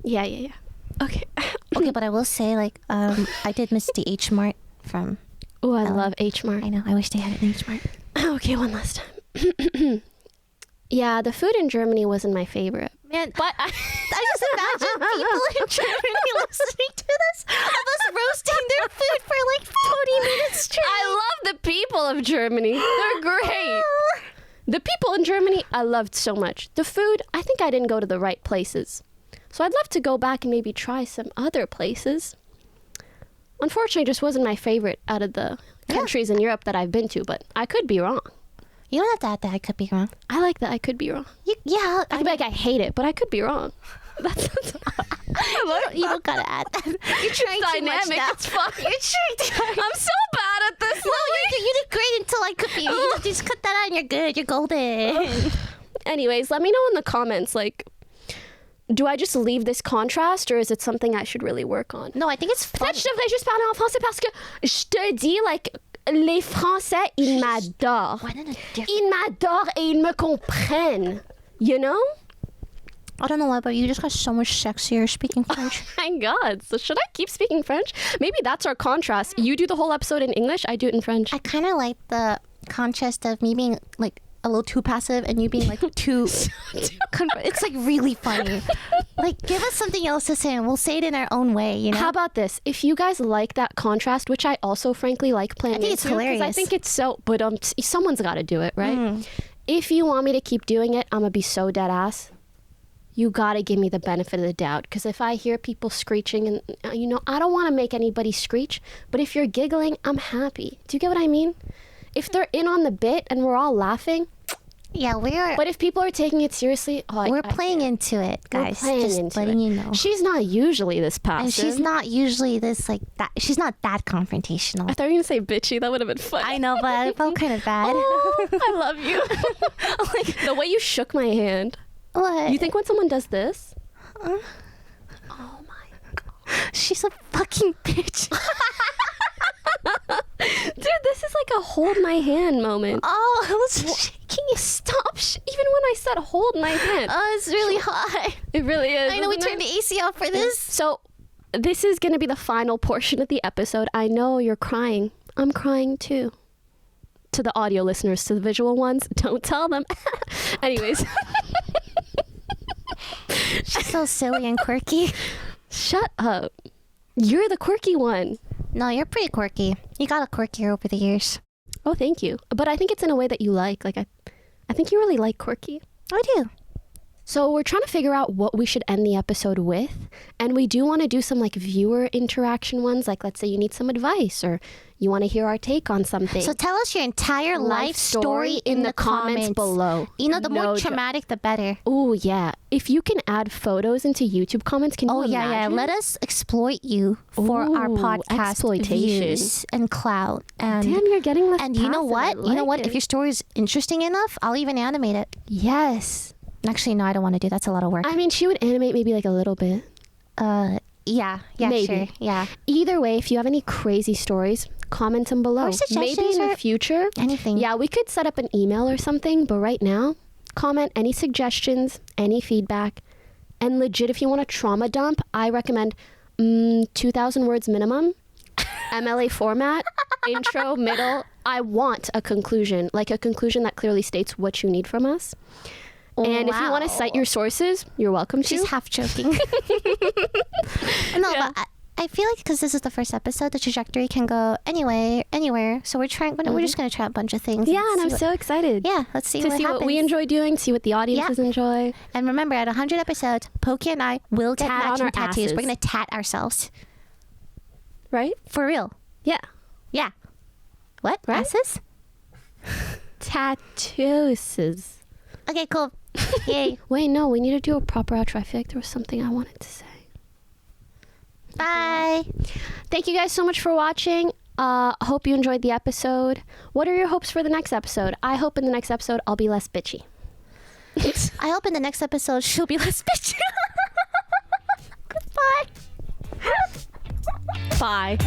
Speaker 1: Yeah. Okay.
Speaker 2: Okay, but I will say, like, I did miss the H Mart from...
Speaker 1: Oh, I love H Mart.
Speaker 2: I know. I wish they had an H Mart.
Speaker 1: Okay, one last time. Yeah, the food in Germany wasn't my favorite.
Speaker 2: Man,
Speaker 1: But
Speaker 2: I just imagine people in Germany listening to this of us roasting their food for like 40 minutes straight.
Speaker 1: I love the people of Germany. They're great. The people in Germany, I loved so much. The food, I think I didn't go to the right places. So I'd love to go back and maybe try some other places. Unfortunately, it just wasn't my favorite out of the countries in Europe that I've been to, but I could be wrong.
Speaker 2: You don't have to add that. I could be wrong.
Speaker 1: I like that I could be wrong.
Speaker 2: Yeah.
Speaker 1: I could be like, I hate it, but I could be wrong. That's
Speaker 2: You don't gotta add that. You're trying too much
Speaker 1: dynamic
Speaker 2: now.
Speaker 1: as fuck.
Speaker 2: You're trying to...
Speaker 1: I'm so bad at this.
Speaker 2: No, you did great until I could be. You just cut that out and you're good. You're golden.
Speaker 1: Anyways, let me know in the comments, like, do I just leave this contrast or is it something I should really work on?
Speaker 2: No, I think it's fun.
Speaker 1: Peut-être je devrais juste parler en français parce que je te dis, like, les Français, ils m'adorent.
Speaker 2: Why not a different...
Speaker 1: Ils m'adorent et ils me comprennent. You know?
Speaker 2: I don't know why, but you just got so much sexier speaking French.
Speaker 1: My God. So should I keep speaking French? Maybe that's our contrast. You do the whole episode in English, I do it in French.
Speaker 2: I kind of like the contrast of me being like a little too passive and you being like too... It's like really funny. Like, give us something else to say and we'll say it in our own way, you know?
Speaker 1: How about this? If you guys like that contrast, which I also frankly like playing
Speaker 2: I think it's
Speaker 1: into, 'cause
Speaker 2: hilarious.
Speaker 1: I think it's so, but someone's got to do it, right? If you want me to keep doing it, I'm going to be so dead ass. You got to give me the benefit of the doubt. Because if I hear people screeching and, you know, I don't want to make anybody screech, but if you're giggling, I'm happy. Do you get what I mean? If they're in on the bit and we're all laughing.
Speaker 2: Yeah,
Speaker 1: But if people are taking it seriously,
Speaker 2: we're playing into it, guys.
Speaker 1: We're playing
Speaker 2: just
Speaker 1: into
Speaker 2: letting
Speaker 1: it.
Speaker 2: you know.
Speaker 1: She's not usually this passive.
Speaker 2: And she's not usually this like that. She's not that confrontational.
Speaker 1: I thought you were going to say bitchy. That would have been fun.
Speaker 2: I know, but I felt kind of bad.
Speaker 1: Oh, I love you. Like, the way you shook my hand.
Speaker 2: What?
Speaker 1: You think when someone does this? Oh my God.
Speaker 2: She's a fucking bitch.
Speaker 1: Dude, this is like a hold my hand moment.
Speaker 2: Oh, I was shaking.
Speaker 1: Stop. Even when I said hold my hand.
Speaker 2: Oh, it's really hot.
Speaker 1: It really is.
Speaker 2: I know we
Speaker 1: isn't
Speaker 2: turned
Speaker 1: it?
Speaker 2: the AC off for this.
Speaker 1: So, this is going to be the final portion of the episode. I know you're crying. I'm crying too. To the audio listeners, to the visual ones, don't tell them. Anyways.
Speaker 2: She's so silly and quirky.
Speaker 1: Shut up. You're the quirky one.
Speaker 2: No, you're pretty quirky. You got a quirkier over the years.
Speaker 1: Oh, thank you. But I think it's in a way that you like. Like, I think you really like quirky.
Speaker 2: I do.
Speaker 1: So we're trying to figure out what we should end the episode with. And we do want to do some like viewer interaction ones. Like, let's say you need some advice or you want to hear our take on something.
Speaker 2: So tell us your entire life story in the comments
Speaker 1: below.
Speaker 2: You know, the
Speaker 1: No
Speaker 2: more
Speaker 1: jo-
Speaker 2: traumatic, the better.
Speaker 1: Oh, yeah. If you can add photos into YouTube comments, can you
Speaker 2: Oh, yeah.
Speaker 1: imagine?
Speaker 2: Let us exploit you for our
Speaker 1: Ooh,
Speaker 2: podcast
Speaker 1: exploitation.
Speaker 2: views and clout. And
Speaker 1: Damn, you're getting less
Speaker 2: and you know
Speaker 1: passive.
Speaker 2: what?
Speaker 1: I
Speaker 2: You know
Speaker 1: like
Speaker 2: what?
Speaker 1: it.
Speaker 2: If your story is interesting enough, I'll even animate it.
Speaker 1: Yes.
Speaker 2: Actually, no, I don't want to do. That's a lot of work.
Speaker 1: I mean, she would animate maybe like a little bit.
Speaker 2: Yeah,
Speaker 1: Maybe.
Speaker 2: sure, yeah.
Speaker 1: Either way, if you have any crazy stories, comment them below.
Speaker 2: Or suggestions
Speaker 1: Maybe in
Speaker 2: or
Speaker 1: the future.
Speaker 2: anything.
Speaker 1: Yeah, we could set up an email or something, but right now, comment any suggestions, any feedback. And legit, if you want a trauma dump, I recommend 2,000 words minimum, MLA format, intro, middle. I want a conclusion, like a conclusion that clearly states what you need from us. And if you want to cite your sources, you're welcome to.
Speaker 2: She's half joking. No,
Speaker 1: Yeah.
Speaker 2: but I feel like because this is the first episode, the trajectory can go anywhere. So we're just gonna try a bunch of things.
Speaker 1: Yeah, and I'm
Speaker 2: see
Speaker 1: so excited.
Speaker 2: Yeah, let's see
Speaker 1: to
Speaker 2: what
Speaker 1: see
Speaker 2: happens.
Speaker 1: what we enjoy doing, see what the audiences enjoy.
Speaker 2: And remember, at 100 episodes, Poki and I will get
Speaker 1: Tat on
Speaker 2: matching
Speaker 1: our
Speaker 2: tattoos.
Speaker 1: asses.
Speaker 2: We're gonna tat ourselves
Speaker 1: Right?
Speaker 2: for real.
Speaker 1: Yeah.
Speaker 2: Yeah. What?
Speaker 1: Right?
Speaker 2: Asses?
Speaker 1: Tattoos.
Speaker 2: Okay, cool. Yay.
Speaker 1: Wait, no, we need to do a proper outro. I feel like there was something I wanted to say.
Speaker 2: Bye.
Speaker 1: Thank you guys so much for watching. Hope you enjoyed the episode. What are your hopes for the next episode? I hope in the next episode I'll be less bitchy.
Speaker 2: I hope in the next episode she'll be less bitchy. Goodbye.
Speaker 1: Bye.